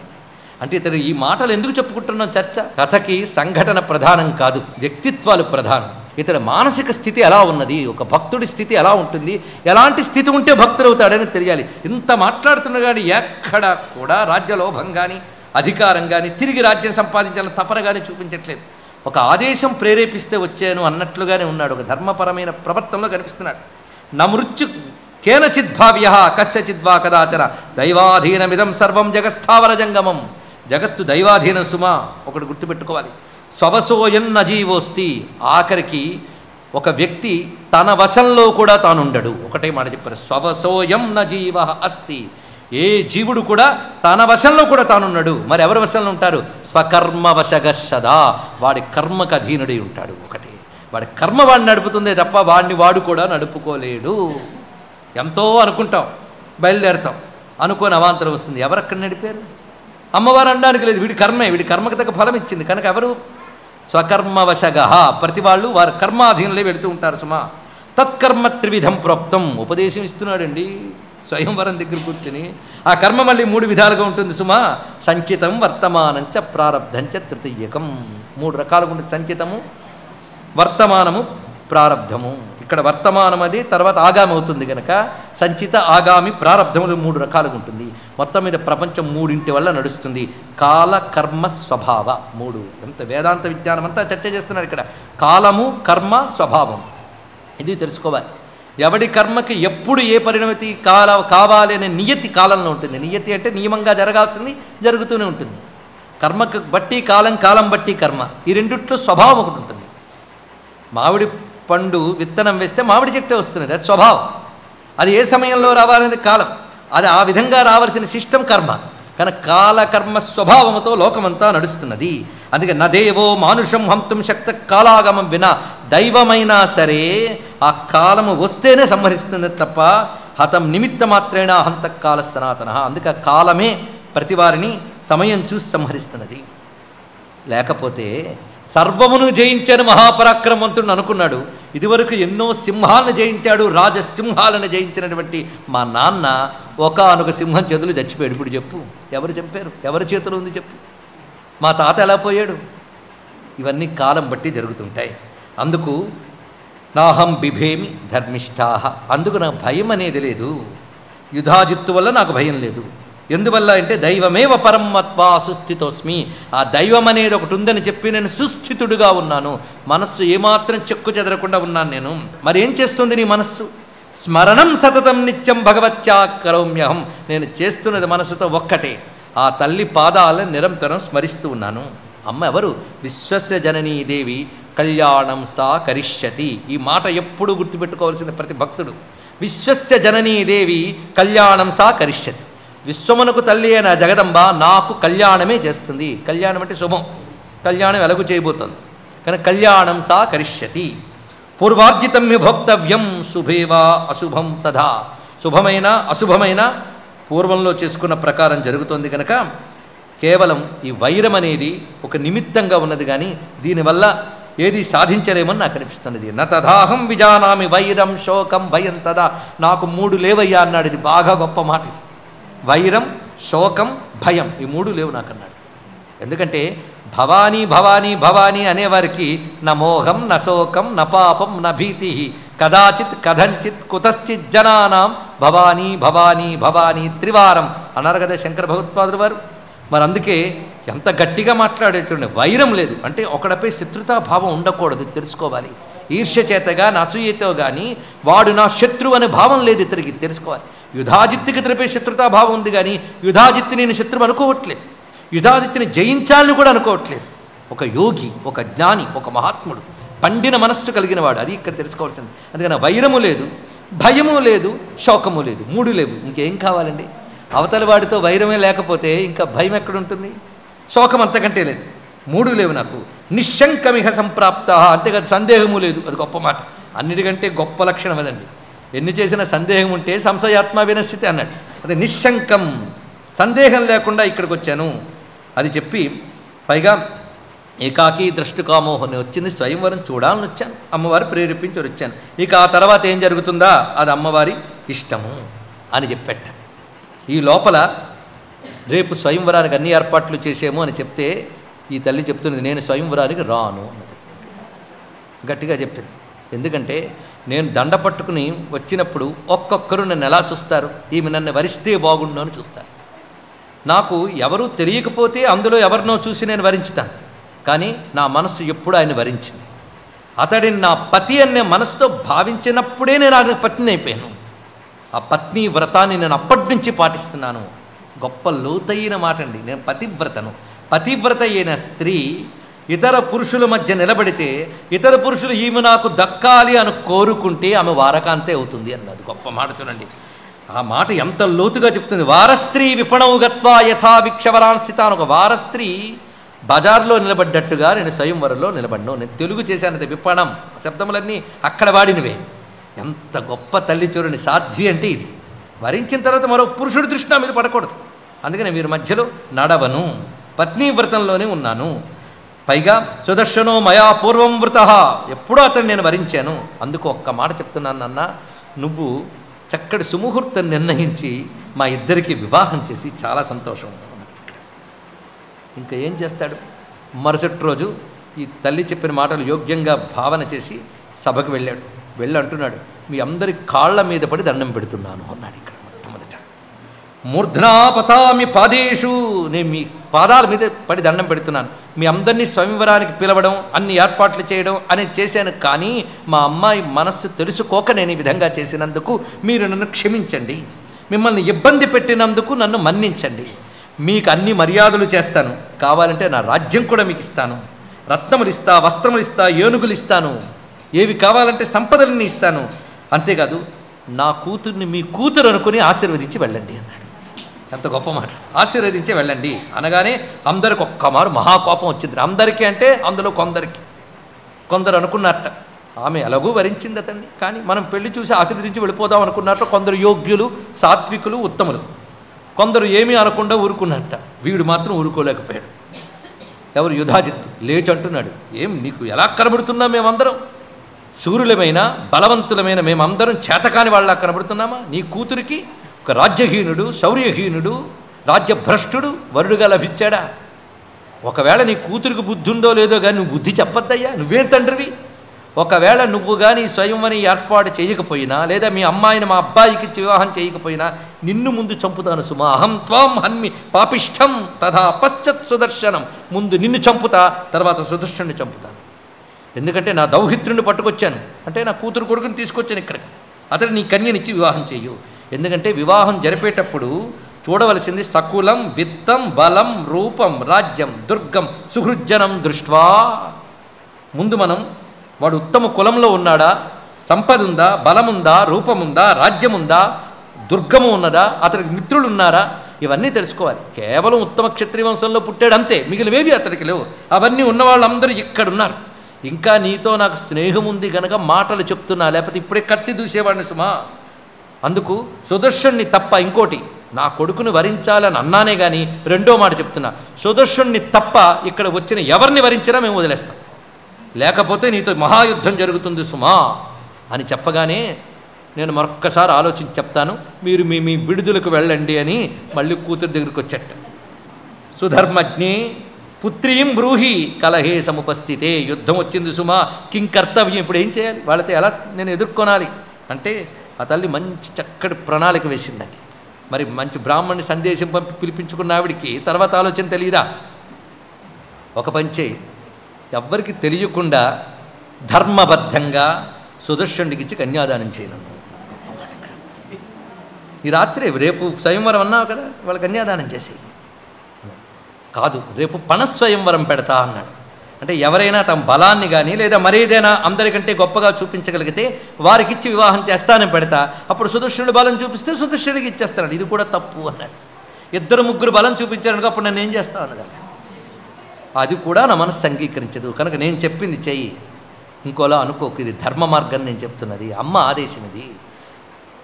అంటే ఇతడు ఈ మాటలు ఎందుకు చెప్పుకుంటున్నాం? చర్చ కథకి సంఘటన ప్రధానం కాదు, వ్యక్తిత్వాలు ప్రధానం. ఇతడి మానసిక స్థితి ఎలా ఉన్నది, ఒక భక్తుడి స్థితి ఎలా ఉంటుంది, ఎలాంటి స్థితి ఉంటే భక్తుడు అవుతాడని తెలియాలి. ఇంత మాట్లాడుతున్నా కానీ ఎక్కడ కూడా రాజ్యలోభం కానీ అధికారం కానీ తిరిగి రాజ్యం సంపాదించాలని తపన కానీ చూపించట్లేదు. ఒక ఆదేశం ప్రేరేపిస్తే వచ్చాను అన్నట్లుగానే ఉన్నాడు. ఒక ధర్మపరమైన ప్రవర్తనలో కనిపిస్తున్నాడు. నమృత్యు కేనచిద్భావ్య కస్యచిద్వా కదాచన దైవాధీనమిదం సర్వం జగస్థావర జంగమం. జగత్తు దైవాధీనం సుమా, ఒకటి గుర్తుపెట్టుకోవాలి. స్వవసోయన్ నజీవోస్తి. ఆఖరికి ఒక వ్యక్తి తన వశంలో కూడా తానుండడు. ఒకటే మాట చెప్పారు, స్వవసోయం నజీవ అస్తి. ఏ జీవుడు కూడా తన వశంలో కూడా తానున్నాడు. మరి ఎవరి వశంలో ఉంటారు? స్వకర్మ వశగశదా. వాడి కర్మకు అధీనుడై ఉంటాడు. ఒకటి, వాడి కర్మ వాడిని నడుపుతుందే తప్ప వాడిని వాడు కూడా నడుపుకోలేడు. ఎంతో అనుకుంటాం, బయలుదేరుతాం, అనుకోని అవాంతరం వస్తుంది. ఎవరక్కడ నడిపారు? అమ్మవారు అనడానికి లేదు, వీడి కర్మే, వీడి కర్మకు తగ్గ ఫలం ఇచ్చింది కనుక ఎవరు? స్వకర్మవశగ. ప్రతి వాళ్ళు వారి కర్మాధీనంలో వెళుతూ ఉంటారు సుమా. తత్కర్మ త్రివిధం ప్రోక్తం ఉపదేశం ఇస్తున్నాడండి స్వయంవరం దగ్గర కూర్చొని. ఆ కర్మ మళ్ళీ 3 విధాలుగా ఉంటుంది సుమా. సంచితం, వర్తమానంచ, ప్రారబ్ధంచ తృతీయకం. 3 రకాలుగా ఉంటుంది. సంచితము, వర్తమానము, ప్రారబ్ధము. ఇక్కడ వర్తమానం అది, తర్వాత ఆగామి అవుతుంది కనుక సంచిత, ఆగామి, ప్రారబ్ధములు 3 రకాలుగా ఉంటుంది. మొత్తం మీద ప్రపంచం 3 వల్ల నడుస్తుంది. కాల, కర్మ, స్వభావ 3. ఎంత వేదాంత విజ్ఞానం అంతా చర్చ చేస్తున్నారు ఇక్కడ. కాలము, కర్మ, స్వభావం ఇది తెలుసుకోవాలి. ఎవడి కర్మకి ఎప్పుడు ఏ పరిణమితి కావాలి అనే నియతి కాలంలో ఉంటుంది. నియతి అంటే నియమంగా జరగాల్సింది జరుగుతూనే ఉంటుంది. కర్మకు బట్టి కాలం, కాలం బట్టి కర్మ. ఈ రెండిట్లో స్వభావం ఒకటి ఉంటుంది. మామిడి పండు విత్తనం వేస్తే మామిడి చెట్టే వస్తున్నది, అది స్వభావం. అది ఏ సమయంలో రావాలనేది కాలం. అది ఆ విధంగా రావాల్సిన సిస్టమ్ కర్మ. కానీ కాలకర్మ స్వభావముతో లోకమంతా నడుస్తున్నది. అందుకే నదేవో మానుషం హంతుం శక్త కాలాగమం వినా, దైవమైనా సరే ఆ కాలము వస్తేనే సంహరిస్తుంది తప్ప హతం నిమిత్త మాత్రేణ హంతకాల సనాతన. అందుకే కాలమే ప్రతివారిని సమయం చూసి సంహరిస్తున్నది. లేకపోతే సర్వమును జయించని మహాపరాక్రమవంతుడు అనుకున్నాడు. ఇదివరకు ఎన్నో సింహాలను జయించాడు, రాజసింహాలను జయించినటువంటి మా నాన్న ఒకానొక సింహం చేతులు చచ్చిపోయాడు. ఇప్పుడు చెప్పు, ఎవరు చంపారు? ఎవరి చేతులు ఉంది చెప్పు? మా తాత ఎలా పోయాడు? ఇవన్నీ కాలం బట్టి జరుగుతుంటాయి. అందుకు నాహం బిభేమి ధర్మిష్ఠాహ. అందుకు నాకు భయం అనేది లేదు. యుధాజిత్తు వల్ల నాకు భయం లేదు. ఎందువల్ల అంటే దైవమేవ పరమత్వా సుస్థితోస్మి. ఆ దైవం అనేది ఒకటి ఉందని చెప్పి నేను సుస్థితుడుగా ఉన్నాను. మనస్సు ఏమాత్రం చెక్కు చెదరకుండా ఉన్నాను నేను. మరి ఏం చేస్తుంది నీ మనస్సు? స్మరణం సతతం నిత్యం భగవత్యా కరోమ్యహం. నేను చేస్తున్నది మనసుతో ఒక్కటే, ఆ తల్లి పాదాలను నిరంతరం స్మరిస్తూ ఉన్నాను. అమ్మ ఎవరు? విశ్వస్య జననీదేవి కళ్యాణం సా కరిష్యతి. ఈ మాట ఎప్పుడూ గుర్తుపెట్టుకోవాల్సింది ప్రతి భక్తుడు. విశ్వస్య జననీదేవి కళ్యాణం సా కరిష్యతి. విశ్వమునకు తల్లి అయిన జగదంబ నాకు కళ్యాణమే చేస్తుంది. కళ్యాణం అంటే శుభం. కళ్యాణం ఎలాగూ చేయబోతుంది. కానీ కళ్యాణం సా కరిష్యతి. పూర్వార్జితం భోక్తవ్యం శుభేవా అశుభం తథా. శుభమైన అశుభమైన పూర్వంలో చేసుకున్న ప్రకారం జరుగుతోంది కనుక కేవలం ఈ వైరం అనేది ఒక నిమిత్తంగా ఉన్నది, కానీ దీనివల్ల ఏది సాధించలేమని నాకు అనిపిస్తున్నది. న తదాహం విజానామి వైరం శోకం భయం తదా. నాకు 3 లేవయ్యా అన్నాడు. ఇది బాగా గొప్ప మాట. ఇది వైరం, శోకం, భయం, ఈ 3 లేవు నాకు అన్నాడు. ఎందుకంటే భవానీ భవానీ భవానీ అనేవారికి న మోహం న శోకం న పాపం న భీతి కదాచిత్ కథంచిత్ కుతశ్చిత్ జనానాం భవానీ భవానీ భవానీ త్రివారం అన్నారు కదా శంకర భగవత్పాదులు వారు. మరి అందుకే ఎంత గట్టిగా మాట్లాడేటువంటి వైరం లేదు అంటే ఒకడిపై శత్రుతాభావం ఉండకూడదు, తెలుసుకోవాలి. ఈర్ష్య చేత కానీ అసూయతో కానీ వాడు నా శత్రువు అనే భావం లేదు ఇతరికి, తెలుసుకోవాలి. యుధాజిత్తుకి ఇతనిపై శత్రుతాభావం ఉంది, కానీ యుధాజిత్తు నేను శత్రువు అనుకోవట్లేదు. యుధాజిత్తుని జయించాలని కూడా అనుకోవట్లేదు. ఒక యోగి, ఒక జ్ఞాని, ఒక మహాత్ముడు, పండిన మనస్సు కలిగిన వాడు. అది ఇక్కడ తెలుసుకోవాల్సింది. అందుకని వైరము లేదు, భయము లేదు, శోకము లేదు, 3 లేవు. ఇంకేం కావాలండి? అవతలి వాడితో వైరమే లేకపోతే ఇంకా భయం ఎక్కడుంటుంది? శోకం అంతకంటే లేదు. 3 లేవు నాకు. నిశంకమిహ సంప్రాప్త. అంతేకాదు సందేహము లేదు. అది గొప్ప మాట. అన్నిటికంటే గొప్ప లక్షణం అదండి. ఎన్ని చేసిన సందేహం ఉంటే సంశయాత్మ వినశ్చితి అన్నాడు. అదే నిశంకం, సందేహం లేకుండా ఇక్కడికి వచ్చాను అది చెప్పి, పైగా ఏకాకి ద్రష్టుకామోహని వచ్చింది. స్వయంవరం చూడాలని వచ్చాను, అమ్మవారు ప్రేరేపించి వచ్చాను. ఇక ఆ తర్వాత ఏం జరుగుతుందా అది అమ్మవారి ఇష్టము అని చెప్పెట్ట. ఈ లోపల రేపు స్వయంవరానికి అన్ని ఏర్పాట్లు చేసేమో అని చెప్తే ఈ తల్లి చెప్తున్నది నేను స్వయంవరానికి రాను అన్నది. గట్టిగా చెప్పింది. ఎందుకంటే నేను దండ పట్టుకుని వచ్చినప్పుడు ఒక్కొక్కరు నన్ను ఎలా చూస్తారు? ఈమె నన్ను వరిస్తే బాగుండు అని చూస్తారు. నాకు ఎవరూ తెలియకపోతే అందులో ఎవరినో చూసి నేను వరించుతాను, కానీ నా మనస్సు ఎప్పుడు ఆయన వరించింది. అతడిని నా పతి అనే మనసుతో భావించినప్పుడే నేను ఆయన పత్ని అయిపోయాను. ఆ పత్ని వ్రతాన్ని నేను అప్పటి నుంచి పాటిస్తున్నాను. గొప్ప లోతైన మాట అండి. నేను పతివ్రతను. పతివ్రత అయిన స్త్రీ ఇతర పురుషుల మధ్య నిలబడితే ఇతర పురుషులు ఈమె నాకు దక్కాలి అని కోరుకుంటే ఆమె వారకాంతే అవుతుంది అన్నది. గొప్ప మాట చూడండి. ఆ మాట ఎంత లోతుగా చెప్తుంది. వారస్త్రీ విపణౌ గత్వా యథా విక్షవరాన్సిత అని. ఒక వారస్త్రీ బజార్లో నిలబడ్డట్టుగా నేను స్వయంవరంలో నిలబడ్డాను. నేను తెలుగు చేశాను. విపణం శబ్దములన్నీ అక్కడ వాడినవే. ఎంత గొప్ప తల్లి చూడండి. సాధ్వి అంటే ఇది. వరించిన తర్వాత మరో పురుషుడి దృష్టి నా మీద పడకూడదు. అందుకని వీరి మధ్యలో నడవను, పత్నీవ్రతంలోనే ఉన్నాను. పైగా సుదర్శనో మయా పూర్వం వృత, ఎప్పుడూ అతను నేను వరించాను. అందుకు ఒక్క మాట చెప్తున్నాను నాన్న, నువ్వు చక్కటి సుముహూర్తం నిర్ణయించి మా ఇద్దరికి వివాహం చేసి చాలా సంతోషం. ఇంకా ఏం చేస్తాడు? మరుసటి రోజు ఈ తల్లి చెప్పిన మాటలు యోగ్యంగా భావన చేసి సభకు వెళ్ళాడు. వెళ్ళి అంటున్నాడు, మీ అందరి కాళ్ళ మీద పడి దండం పెడుతున్నాను అన్నాడు. ఇక్కడ మొట్టమొదట మూర్ధనా పతామి పాదేషు, నేను మీ పాదాల మీద పడి దండం పెడుతున్నాను. మీ అందరినీ స్వయంవరానికి పిలవడం, అన్ని ఏర్పాట్లు చేయడం అనేది చేశాను, కానీ మా అమ్మాయి మనస్సు తెలుసుకోక నేను ఈ విధంగా చేసినందుకు మీరు నన్ను క్షమించండి. మిమ్మల్ని ఇబ్బంది పెట్టినందుకు నన్ను మన్నించండి. మీకు అన్ని మర్యాదలు చేస్తాను, కావాలంటే నా రాజ్యం కూడా మీకు ఇస్తాను. రత్నములు ఇస్తా, వస్త్రములు ఇస్తా, ఏనుగులు ఇస్తాను, ఏవి కావాలంటే సంపదలని ఇస్తాను. అంతేకాదు నా కూతుర్ని మీ కూతురు అనుకుని ఆశీర్వదించి వెళ్ళండి అన్నాడు. ఎంత గొప్ప మాట! ఆశీర్వదించి వెళ్ళండి అనగానే అందరికి ఒక్కమారు మహాకోపం వచ్చింది. అందరికీ అంటే అందులో కొందరు అనుకున్నట్ట, ఆమె ఎలాగూ వరించింది అతన్ని, కానీ మనం పెళ్లి చూసి ఆశీర్వదించి వెళ్ళిపోదాం అనుకున్నట్టు కొందరు యోగ్యులు, సాత్వికులు, ఉత్తములు. కొందరు ఏమీ అనకుండా ఊరుకున్నట్ట. వీడు మాత్రం ఊరుకోలేకపోయాడు. ఎవరు? యుధాజిత్తు లేచి అంటున్నాడు, ఏం నీకు ఎలా కనబడుతున్నా? మేమందరం శూరులమైన బలవంతులమైన మేమందరం చేతకాని వాళ్ళ కనబడుతున్నామా? నీ కూతురికి ఒక రాజ్యహీనుడు, శౌర్యహీనుడు, రాజ్యభ్రష్టుడు వరుడుగా లభించాడా? ఒకవేళ నీ కూతురికి బుద్ధి ఉందో లేదో కానీ నువ్వు బుద్ధి చెప్పద్దయ్యా, నువ్వేం తండ్రివి? ఒకవేళ నువ్వు కానీ స్వయంవని ఏర్పాటు చేయకపోయినా, లేదా మీ అమ్మాయిని మా అబ్బాయికి వివాహం చేయకపోయినా నిన్ను ముందు చంపుతాను సుమా. అహం త్వాం హన్మి పాపిష్టం తథా పశ్చత్ సుదర్శనం. ముందు నిన్ను చంపుతా, తర్వాత సుదర్శనుని చంపుతాను. ఎందుకంటే నా దౌహిత్రుని పట్టుకొచ్చాను, అంటే నా కూతురు కొడుకుని తీసుకొచ్చాను ఇక్కడికి. అతడు నీ కన్యనిచ్చి వివాహం చెయ్యు. ఎందుకంటే వివాహం జరిపేటప్పుడు చూడవలసింది సకులం, విత్తం, బలం, రూపం, రాజ్యం, దుర్గం, సుహృజ్జనం దృష్ట్వా. ముందు మనం వాడు ఉత్తమ కులంలో ఉన్నాడా, సంపద ఉందా, బలముందా, రూపముందా, రాజ్యముందా, దుర్గము ఉన్నదా, అతనికి మిత్రులు ఉన్నారా, ఇవన్నీ తెలుసుకోవాలి. కేవలం ఉత్తమ క్షత్రియ వంశంలో పుట్టాడు అంతే, మిగిలివేవి అతడికి లేవు. అవన్నీ ఉన్న వాళ్ళందరూ ఇక్కడున్నారు. ఇంకా నీతో నాకు స్నేహం ఉంది గనక మాటలు చెప్తున్నా, లేకపోతే ఇప్పుడే కత్తి దూసేవాడిని సుమా. అందుకు సుదర్శుణ్ణి తప్ప ఇంకోటి, నా కొడుకుని వరించాలని అన్నానే కానీ రెండో మాట చెప్తున్నా, సుదర్శుణ్ణి తప్ప ఇక్కడ వచ్చిన ఎవరిని వరించినా మేము వదిలేస్తాం, లేకపోతే నీతో మహాయుద్ధం జరుగుతుంది సుమా అని చెప్పగానే నేను మరొక్కసారి ఆలోచించి చెప్తాను, మీరు మీ విడుదలకు వెళ్ళండి అని మళ్ళీ కూతురు దగ్గరికి వచ్చేట. సుధర్మజ్ఞే పుత్రీం బ్రూహి కలహే సముపస్థితే. యుద్ధం వచ్చింది సుమా, కిం కర్తవ్యం, ఇప్పుడు ఏం చేయాలి, వాళ్ళతో ఎలా నేను ఎదుర్కొనాలి అంటే ఆ తల్లి మంచి చక్కటి ప్రణాళిక వేసిందండి. మరి మంచి బ్రాహ్మణ్ణి సందేశం పంపి పిలిపించుకున్న ఆవిడికి తర్వాత ఆలోచన తెలియదా? ఒక పని చేయి, ఎవ్వరికి తెలియకుండా ధర్మబద్ధంగా సుదర్శనుడికి ఇచ్చి కన్యాదానం చేయను. ఈ రాత్రి రేపు స్వయంవరం అన్నావు కదా, వాళ్ళ కన్యాదానం చేసేయి. కాదు, రేపు పణస్వయంవరం పెడతా అన్నాడు. అంటే ఎవరైనా తమ బలాన్ని కానీ లేదా మరేదైనా అందరికంటే గొప్పగా చూపించగలిగితే వారికిచ్చి వివాహం చేస్తానని పెడతా, అప్పుడు సుదర్శనుడి బలం చూపిస్తే సుదర్శనుడికి ఇచ్చేస్తాడు. ఇది కూడా తప్పు అన్నాడు. ఇద్దరు ముగ్గురు బలం చూపించారనుకో అప్పుడు నన్ను ఏం చేస్తావు అన్నది. అది కూడా నా మనసు అంగీకరించదు, కనుక నేను చెప్పింది చెయ్యి, ఇంకోలా అనుకోకు, ఇది ధర్మ మార్గం నేను చెప్తున్నది, అమ్మ ఆదేశం ఇది.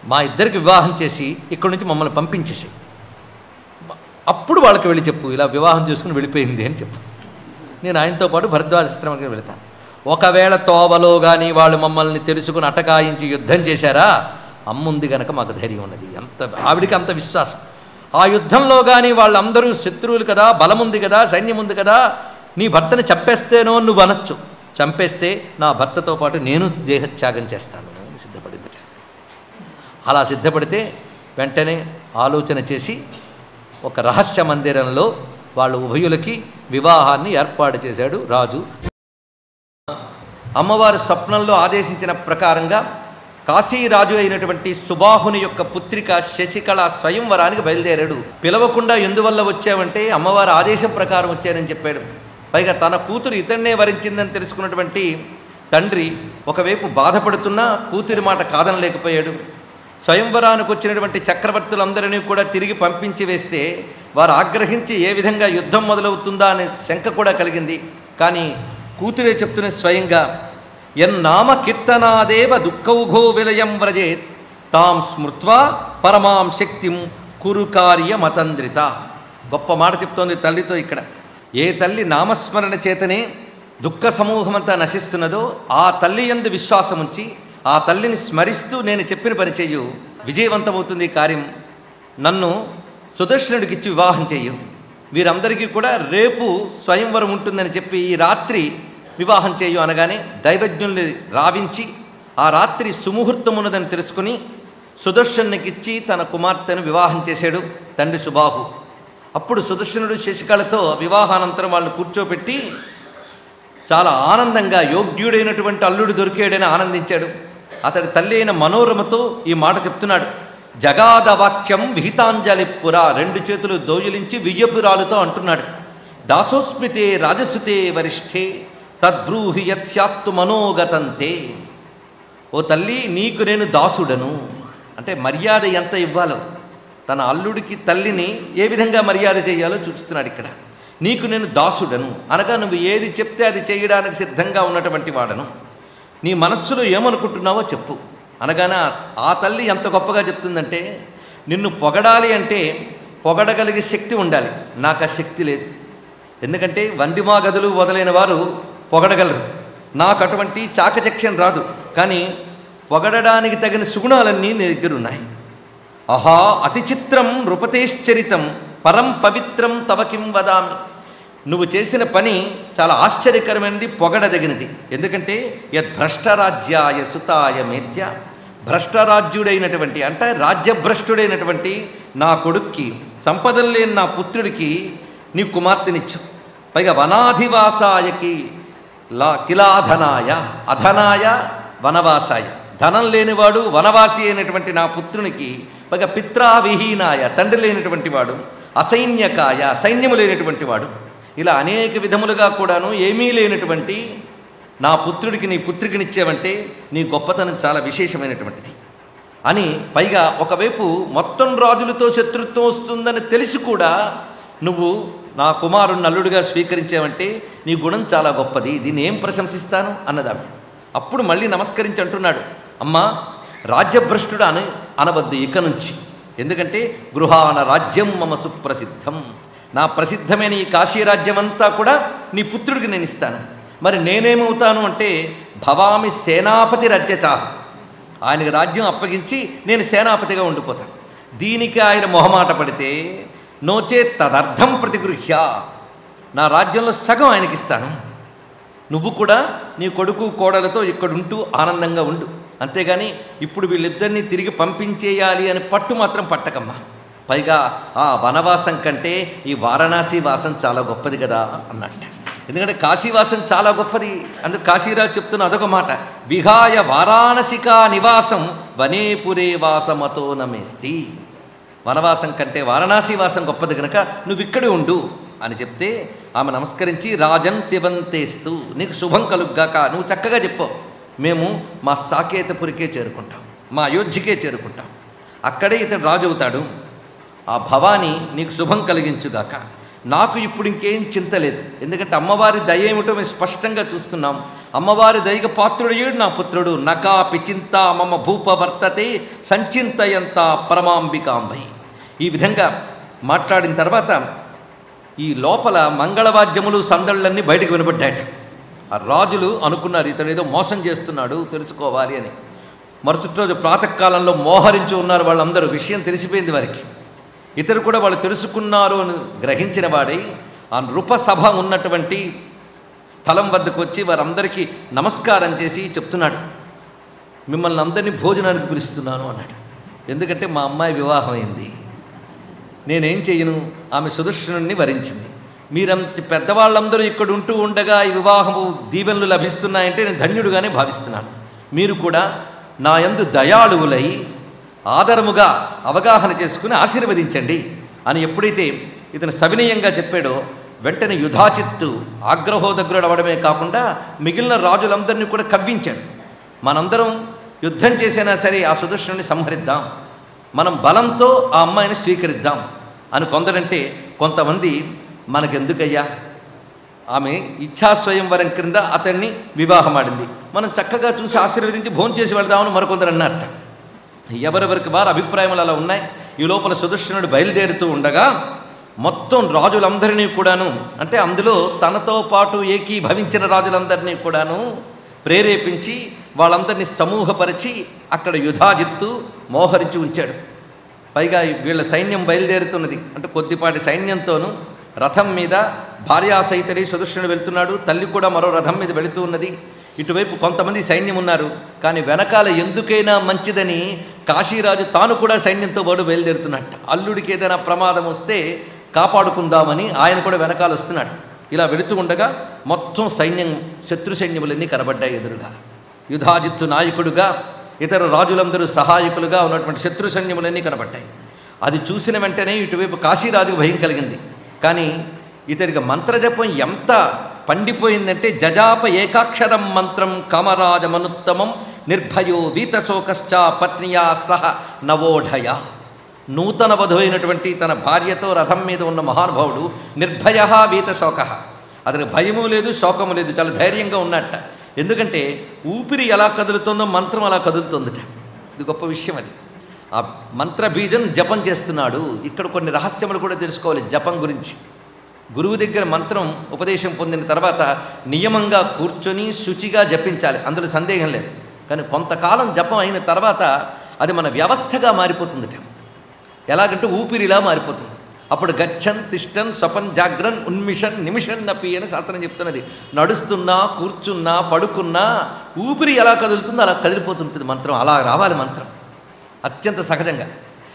మా ఇద్దరికి వివాహం చేసి ఇక్కడి నుంచి మమ్మల్ని పంపించేసి అప్పుడు వాళ్ళకి వెళ్ళి చెప్పు, ఇలా వివాహం చేసుకుని వెళ్ళిపోయింది అని చెప్పు. నేను ఆయనతో పాటు భరద్వాజాశ్రమానికి వెళతాను. ఒకవేళ తోవలో కానీ వాళ్ళు మమ్మల్ని తెలుసుకుని అటకాయించి యుద్ధం చేశారా, అమ్ముంది గనక మాకు ధైర్యం ఉన్నది, అంత ఆవిడికి అంత విశ్వాసం. ఆ యుద్ధంలో కానీ వాళ్ళందరూ శత్రువులు కదా, బలం ఉంది కదా, సైన్యం ఉంది కదా, నీ భర్తని చంపేస్తేనో నువ్వు అనొచ్చు, చంపేస్తే నా భర్తతో పాటు నేను దేహత్యాగం చేస్తాను సిద్ధపడింది. అలా సిద్ధపడితే వెంటనే ఆలోచన చేసి ఒక రహస్య మందిరంలో వాళ్ళ ఉభయులకి వివాహాన్ని ఏర్పాటు చేశాడు రాజు. అమ్మవారి స్వప్నంలో ఆదేశించిన ప్రకారంగా కాశీరాజు అయినటువంటి సుబాహుని యొక్క పుత్రిక శశికళ స్వయంవరానికి బయలుదేరాడు. పిలవకుండా ఎందువల్ల వచ్చావంటే అమ్మవారి ఆదేశం ప్రకారం వచ్చానని చెప్పాడు. పైగా తన కూతురు ఇతన్నే వరించిందని తెలుసుకున్నటువంటి తండ్రి ఒకవైపు బాధపడుతున్నా కూతురి మాట కాదనలేకపోయాడు. స్వయంవరానికి వచ్చినటువంటి చక్రవర్తులందరినీ కూడా తిరిగి పంపించి వేస్తే వారు ఆగ్రహించి ఏ విధంగా యుద్ధం మొదలవుతుందా అనే శంక కూడా కలిగింది. కానీ కూతురే చెప్తున్న స్వయంగా, ఎన్నామ కీర్తనాదేవ దుఃఖౌఘో విలయం వ్రజేత్ తాం స్మృత్వా పరమాం శక్తిం కురు కార్యమతంద్రిత. గొప్ప మాట చెప్తోంది తల్లితో ఇక్కడ. ఏ తల్లి నామస్మరణ చేతనే దుఃఖ సమూహమంతా నశిస్తున్నదో ఆ తల్లి యందు విశ్వాసం ఉంచి ఆ తల్లిని స్మరిస్తూ నేను చెప్పిన పని చెయ్యు, విజయవంతమవుతుంది కార్యం. నన్ను సుదర్శనుడికిచ్చి వివాహం చెయ్యు. వీరందరికీ కూడా రేపు స్వయంవరం ఉంటుందని చెప్పి ఈ రాత్రి వివాహం చేయు అనగానే దైవజ్ఞుల్ని రావించి ఆ రాత్రి సుముహూర్తమున్నదని తెలుసుకుని సుదర్శనునికిచ్చి తన కుమార్తెను వివాహం చేశాడు తండ్రి సుబాహు. అప్పుడు సుదర్శనుడు శశికళతో వివాహానంతరం వాళ్ళని కూర్చోపెట్టి చాలా ఆనందంగా యోగ్యుడైనటువంటి అల్లుడు దొరికాడని ఆనందించాడు. అతడి తల్లి అయిన మనోరమతో ఈ మాట చెప్తున్నాడు. జగాద వాక్యం విహితాంజలిపుర, 2 చేతులు దోయులించి వియ్యపురాలుతో అంటున్నాడు. దాసోస్మితే రాజసుతే వరిష్ఠే తద్బ్రూహి యత్స్యాత్తు మనోగతంతే. ఓ తల్లి, నీకు నేను దాసుడను అంటే మర్యాద ఎంత ఇవ్వాలో, తన అల్లుడికి తల్లిని ఏ విధంగా మర్యాద చేయాలో చూపిస్తున్నాడు ఇక్కడ. నీకు నేను దాసుడను అనగా నువ్వు ఏది చెప్తే అది చేయడానికి సిద్ధంగా ఉన్నటువంటి వాడను. నీ మనస్సులో ఏమనుకుంటున్నావో చెప్పు అనగానే ఆ తల్లి ఎంత గొప్పగా చెప్తుందంటే, నిన్ను పొగడాలి అంటే పొగడగలిగే శక్తి ఉండాలి. నాకు ఆ శక్తి లేదు. ఎందుకంటే వందిమా గదులు మొదలైన వారు పొగడగలరు. నాకు అటువంటి చాకచక్యం రాదు. కానీ పొగడడానికి తగిన సుగుణాలన్నీ నీ దగ్గర ఉన్నాయి. అహా అతి చిత్రం నృపతేశ్చరితం పరం పవిత్రం తవ కిం వదామి. నువ్వు చేసిన పని చాలా ఆశ్చర్యకరమైనది, పొగడదగినది. ఎందుకంటే యద్భ్రష్టరాజ్యాయ సుతాయ మేధ్య, భ్రష్టరాజ్యుడైనటువంటి అంటే రాజ్యభ్రష్టుడైనటువంటి నా కొడుక్కి, సంపదలు లేని నా పుత్రుడికి నీ కుమార్తెనిచ్చు. పైగా వనాధివాసాయకి కిలాధనాయ అధనాయ వనవాసాయ, ధనం లేనివాడు వనవాసి అయినటువంటి నా పుత్రునికి, పైగా పిత్రావిహీనాయ తండ్రి లేనటువంటి వాడు, అసైన్యకాయ సైన్యము లేనటువంటి వాడు, ఇలా అనేక విధములుగా కూడాను ఏమీ లేనటువంటి నా పుత్రుడికి నీ పుత్రికనిచ్చావంటే నీ గొప్పతనం చాలా విశేషమైనటువంటిది అని. పైగా ఒకవైపు మొత్తం రాజులతో శత్రుత్వం వస్తుందని తెలిసి కూడా నువ్వు నా కుమారుణ్ణి అల్లుడిగా స్వీకరించావంటే నీ గుణం చాలా గొప్పది, దీన్ని ఏం ప్రశంసిస్తాను అన్నదామె. అప్పుడు మళ్ళీ నమస్కరించి అంటున్నాడు, అమ్మా రాజ్యభ్రష్టుడు అనవద్దు ఇక నుంచి. ఎందుకంటే గృహాన రాజ్యం మమ సుప్రసిద్ధం, నా ప్రసిద్ధమైన ఈ కాశీరాజ్యం అంతా కూడా నీ పుత్రుడికి నేను ఇస్తాను. మరి నేనేమవుతాను అంటే భవామి సేనాపతి రాజ్యచాహ, ఆయనకి రాజ్యం అప్పగించి నేను సేనాపతిగా ఉండిపోతాను. దీనికి ఆయన మొహమాట పడితే నోచే తదర్థం ప్రతిగృహ్య, నా రాజ్యంలో సగం ఆయనకిస్తాను. నువ్వు కూడా నీ కొడుకు కోడలతో ఇక్కడుంటూ ఆనందంగా ఉండు. అంతేగాని ఇప్పుడు వీళ్ళిద్దరినీ తిరిగి పంపించేయాలి అని పట్టు మాత్రం పట్టకమ్మా. పైగా ఆ వనవాసం కంటే ఈ వారణాసి వాసం చాలా గొప్పది కదా అన్నట్ట. ఎందుకంటే కాశీవాసం చాలా గొప్పది. అందుకు కాశీరాజు చెప్తున్న అదొక మాట, విహాయ వారాణసికా నివాసం వనేపురే వాసమతో నమేస్తి. వనవాసం కంటే వారణాసి వాసం గొప్పది కనుక నువ్వు ఇక్కడే ఉండు అని చెప్తే ఆమె నమస్కరించి రాజన్ శివంతేస్తూ, నీకు శుభం కలుగ్గాక, నువ్వు చక్కగా చెప్పు, మేము మా సాకేతపురికే చేరుకుంటాం, మా అయోధ్యకే చేరుకుంటాం, అక్కడే ఇతడు రాజు అవుతాడు. ఆ భవాని నీకు శుభం కలిగించుగాక. నాకు ఇప్పుడు ఇంకేం చింత లేదు. ఎందుకంటే అమ్మవారి దయ ఏమిటో మేము స్పష్టంగా చూస్తున్నాం. అమ్మవారి దయకు పాత్రుడయ్యాడు నా పుత్రుడు. నకాపి చింత మమ భూప వర్తతే సంచింతయంత పరమాంబికాంబై. ఈ విధంగా మాట్లాడిన తర్వాత ఈ లోపల మంగళవాద్యములు సందళ్ళన్నీ బయటకు వినబడ్డాయట. ఆ రాజులు అనుకున్నారు ఇతను ఏదో మోసం చేస్తున్నాడు, తెలుసుకోవాలి అని. మరుసటి రోజు ప్రాతకాలంలో మోహరించి ఉన్నారు వాళ్ళందరూ. విషయం తెలిసిపోయింది వారికి. ఇతరు కూడా వాళ్ళు తెలుసుకున్నారు అని గ్రహించిన వాడై ఆ నృపసభ ఉన్నటువంటి స్థలం వద్దకు వచ్చి వారందరికీ నమస్కారం చేసి చెప్తున్నాడు, మిమ్మల్ని అందరినీ భోజనానికి పిలుస్తున్నాను అన్నాడు. ఎందుకంటే మా అమ్మాయి వివాహం అయింది, నేనేం చెయ్యను, ఆమె సుదర్శనుణ్ణి వరించింది. మీరంత పెద్దవాళ్ళందరూ ఇక్కడ ఉంటూ ఉండగా ఈ వివాహము దీవెనలు లభిస్తున్నాయంటే నేను ధన్యుడుగానే భావిస్తున్నాను. మీరు కూడా నా యందు దయాళువులై ఆదరముగా అవగాహన చేసుకుని ఆశీర్వదించండి అని ఎప్పుడైతే ఇతను సవినయంగా చెప్పాడో వెంటనే యుధాచిత్తు ఆగ్రహోదగ్రుడు అవడమే కాకుండా మిగిలిన రాజులందరినీ కూడా కవ్వించాడు. మనందరం యుద్ధం చేసినా సరే ఆ సుదర్శనుని సంహరిద్దాం, మనం బలంతో ఆ అమ్మాయిని స్వీకరిద్దాం అని కొందరంటే, కొంతమంది మనకెందుకయ్యా, ఆమె ఇచ్ఛాస్వయంవరం క్రింద అతన్ని వివాహమాడింది, మనం చక్కగా చూసి ఆశీర్వదించి భోంచేసి వెళదామని మరికొందరు అన్నట్ట. ఎవరెవరికి వారు అభిప్రాయములు అలా ఉన్నాయి. ఈ లోపల సుదర్శనుడు బయలుదేరుతూ ఉండగా మొత్తం రాజులందరినీ కూడాను, అంటే అందులో తనతో పాటు ఏకీభవించిన రాజులందరినీ కూడాను ప్రేరేపించి వాళ్ళందరినీ సమూహపరిచి అక్కడ యుధాజిత్తు మోహరించి ఉంచాడు. పైగా వీళ్ళ సైన్యం బయలుదేరుతున్నది. అంటే కొద్దిపాటి సైన్యంతోనూ రథం మీద భార్యాసహితరి సుదర్శనుడు వెళ్తున్నాడు. తల్లి కూడా మరో రథం మీద వెళుతూ ఉన్నది. ఇటువైపు కొంతమంది సైన్యం ఉన్నారు. కానీ వెనకాల ఎందుకైనా మంచిదని కాశీరాజు తాను కూడా సైన్యంతో పాటు బయలుదేరుతున్నట్ట. అల్లుడికి ఏదైనా ప్రమాదం వస్తే కాపాడుకుందామని ఆయన కూడా వెనకాల వస్తున్నాడు. ఇలా వెళుతూ ఉండగా మొత్తం సైన్యం, శత్రు సైన్యములన్నీ కనబడ్డాయి ఎదురుగా. యుధాజిత్తు నాయకుడుగా, ఇతర రాజులందరూ సహాయకులుగా ఉన్నటువంటి శత్రు సైన్యములన్నీ కనబడ్డాయి. అది చూసిన వెంటనే ఇటువైపు కాశీరాజుకు భయం కలిగింది. కానీ ఇతడికి మంత్రజపం ఎంత పండిపోయిందంటే, జజాప ఏకాక్షరం మంత్రం కామరాజమనుత్తమం నిర్భయో వీతశోకశ్చ పత్నియా సహ నవోఢయ. నూతన వధువైనటువంటి తన భార్యతో రథం మీద ఉన్న మహానుభావుడు నిర్భయ వీతశోక, అతనికి భయము లేదు, శోకము లేదు, చాలా ధైర్యంగా ఉన్నట్ట. ఎందుకంటే ఊపిరి ఎలా కదులుతుందో మంత్రం అలా కదులుతుందట. ఇది గొప్ప విషయం. అది ఆ మంత్రబీజం జపం చేస్తున్నాడు. ఇక్కడ కొన్ని రహస్యములు కూడా తెలుసుకోవాలి జపం గురించి. గురువు దగ్గర మంత్రం ఉపదేశం పొందిన తర్వాత నియమంగా కూర్చొని శుచిగా జపించాలి, అందులో సందేహం లేదు. కానీ కొంతకాలం జపం అయిన తర్వాత అది మన వ్యవస్థగా మారిపోతుందట. ఎలాగంటే ఊపిరిలా మారిపోతుంది. అప్పుడు గచ్చన్ తిష్టన్ స్వపన్ జాగ్రన్ ఉన్మిషన్ నిమిషన్ నపి అని శాస్త్రం చెప్తున్నది. నడుస్తున్నా, కూర్చున్నా, పడుకున్నా ఊపిరి ఎలా కదులుతుందో అలా కదిలిపోతుంటుంది మంత్రం. అలా రావాలి మంత్రం అత్యంత సహజంగా.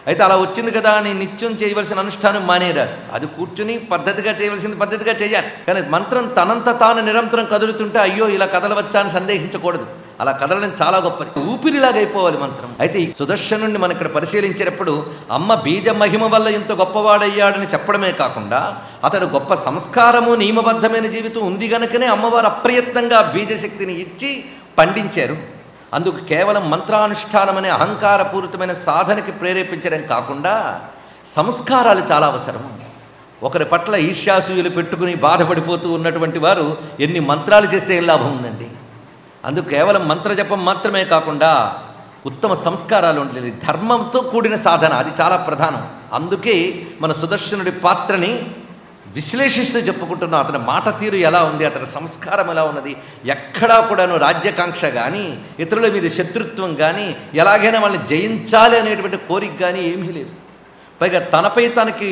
అయితే అలా వచ్చింది కదా అని నిత్యం చేయవలసిన అనుష్ఠానం మానేరారు. అది కూర్చుని పద్ధతిగా చేయవలసింది పద్ధతిగా చేయాలి. కానీ మంత్రం తనంత తాను నిరంతరం కదులుతుంటే అయ్యో ఇలా కదలవచ్చా అని సందేహించకూడదు. అలా కదలడం చాలా గొప్పది. ఊపిరిలాగా అయిపోవాలి మంత్రం. అయితే ఈ సుదర్శనుడిని మనం ఇక్కడ పరిశీలించేటప్పుడు అమ్మ బీజ మహిమ వల్ల ఇంత గొప్పవాడయ్యాడని చెప్పడమే కాకుండా అతడు గొప్ప సంస్కారము, నియమబద్ధమైన జీవితం ఉంది గనుకనే అమ్మవారు అప్రయత్నంగా బీజశక్తిని ఇచ్చి పండించారు. అందుకు కేవలం మంత్రానుష్ఠానం అనే అహంకారపూరితమైన సాధనకి ప్రేరేపించడం కాకుండా సంస్కారాలు చాలా అవసరం. ఒకరి పట్ల ఈర్ష్యాసూయులు పెట్టుకుని బాధపడిపోతూ ఉన్నటువంటి వారు ఎన్ని మంత్రాలు చేస్తే ఏం లాభం ఉందండి. అందుకు కేవలం మంత్రజపం మాత్రమే కాకుండా ఉత్తమ సంస్కారాలు ఉండలేదు, ధర్మంతో కూడిన సాధన, అది చాలా ప్రధానం. అందుకే మన సుదర్శనుడి పాత్రని విశ్లేషిస్తూ చెప్పుకుంటున్నాం. అతని మాట తీరు ఎలా ఉంది, అతని సంస్కారం ఎలా ఉన్నది, ఎక్కడా కూడాను రాజ్యాకాంక్ష కానీ ఇతరుల మీద శత్రుత్వం కానీ ఎలాగైనా వాళ్ళని జయించాలి అనేటువంటి కోరిక కానీ ఏమీ లేదు. పైగా తనపై తనకి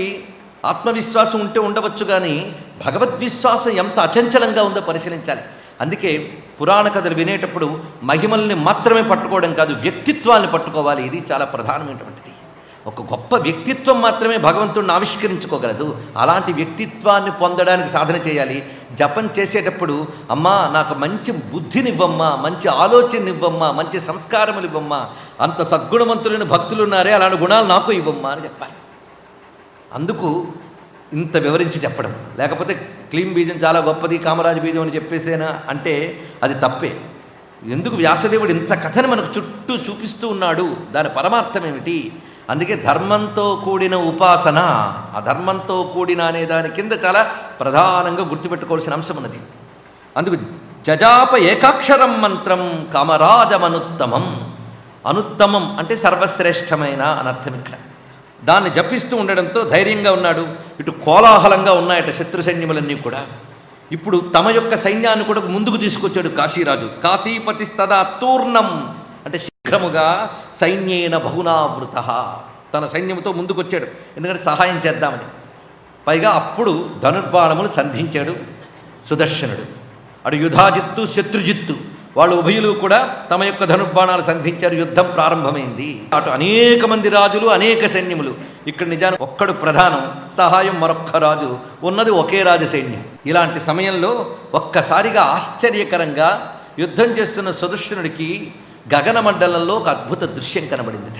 ఆత్మవిశ్వాసం ఉంటే ఉండవచ్చు, కానీ భగవద్విశ్వాసం ఎంత అచంచలంగా ఉందో పరిశీలించాలి. అందుకే పురాణ కథలు వినేటప్పుడు మహిమల్ని మాత్రమే పట్టుకోవడం కాదు, వ్యక్తిత్వాన్ని పట్టుకోవాలి. ఇది చాలా ప్రధానమైనటువంటిది. ఒక గొప్ప వ్యక్తిత్వం మాత్రమే భగవంతుడిని ఆవిష్కరించుకోగలదు. అలాంటి వ్యక్తిత్వాన్ని పొందడానికి సాధన చేయాలి. జపం చేసేటప్పుడు అమ్మా నాకు మంచి బుద్ధినివ్వమ్మా, మంచి ఆలోచననివ్వమ్మా, మంచి సంస్కారములు ఇవ్వమ్మా, అంత సద్గుణవంతులైన భక్తులు ఉన్నారే అలాంటి గుణాలు నాకు ఇవ్వమ్మా అని చెప్పాలి. అందుకు ఇంత వివరించి చెప్పడం. లేకపోతే క్లీం బీజం చాలా గొప్పది, కామరాజు బీజం అని చెప్పేసేనా అంటే అది తప్పే. ఎందుకు వ్యాసదేవుడు ఇంత కథని మనకు చుట్టూ చూపిస్తూ ఉన్నాడు, దాని పరమార్థం ఏమిటి? అందుకే ధర్మంతో కూడిన ఉపాసన, ఆ ధర్మంతో కూడిన అనే దాని కింద చాలా ప్రధానంగా గుర్తుపెట్టుకోవాల్సిన అంశం ఉన్నది. అందుకు జజాప ఏకాక్షరం మంత్రం కామరాజమనుత్తమం. అనుత్తమం అంటే సర్వశ్రేష్టమైన అనర్థం. ఇక్కడ దాన్ని జపిస్తూ ఉండడంతో ధైర్యంగా ఉన్నాడు. ఇటు కోలాహలంగా ఉన్నాయట శత్రు సైన్యములన్నీ కూడా. ఇప్పుడు తమ యొక్క సైన్యాన్ని కూడా ముందుకు తీసుకొచ్చాడు కాశీరాజు. కాశీపతిస్తదా తూర్ణం అంటే శీఘ్రముగా సైన్యేన బహునావృత, తన సైన్యంతో ముందుకొచ్చాడు, ఎందుకంటే సహాయం చేద్దామని. పైగా అప్పుడు ధనుర్బాణములు సంధించాడు సుదర్శనుడు. అటు యుధాజిత్తు శత్రుజిత్తు వాళ్ళు ఉభయులు కూడా తమ యొక్క ధనుర్బాణాలు సంధించారు. యుద్ధం ప్రారంభమైంది. అటు అనేక మంది రాజులు, అనేక సైన్యములు. ఇక్కడ నిజానికి ఒక్కడు ప్రధానం, సహాయం మరొక్క రాజు, ఉన్నది ఒకే రాజు సైన్యం. ఇలాంటి సమయంలో ఒక్కసారిగా ఆశ్చర్యకరంగా యుద్ధం చేస్తున్న సుదర్శనుడికి గగన మండలంలో ఒక అద్భుత దృశ్యం కనబడిందిట.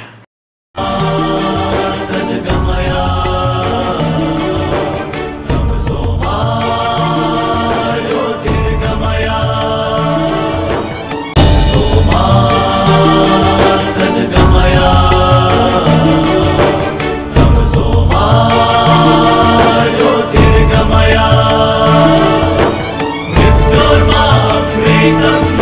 Mritam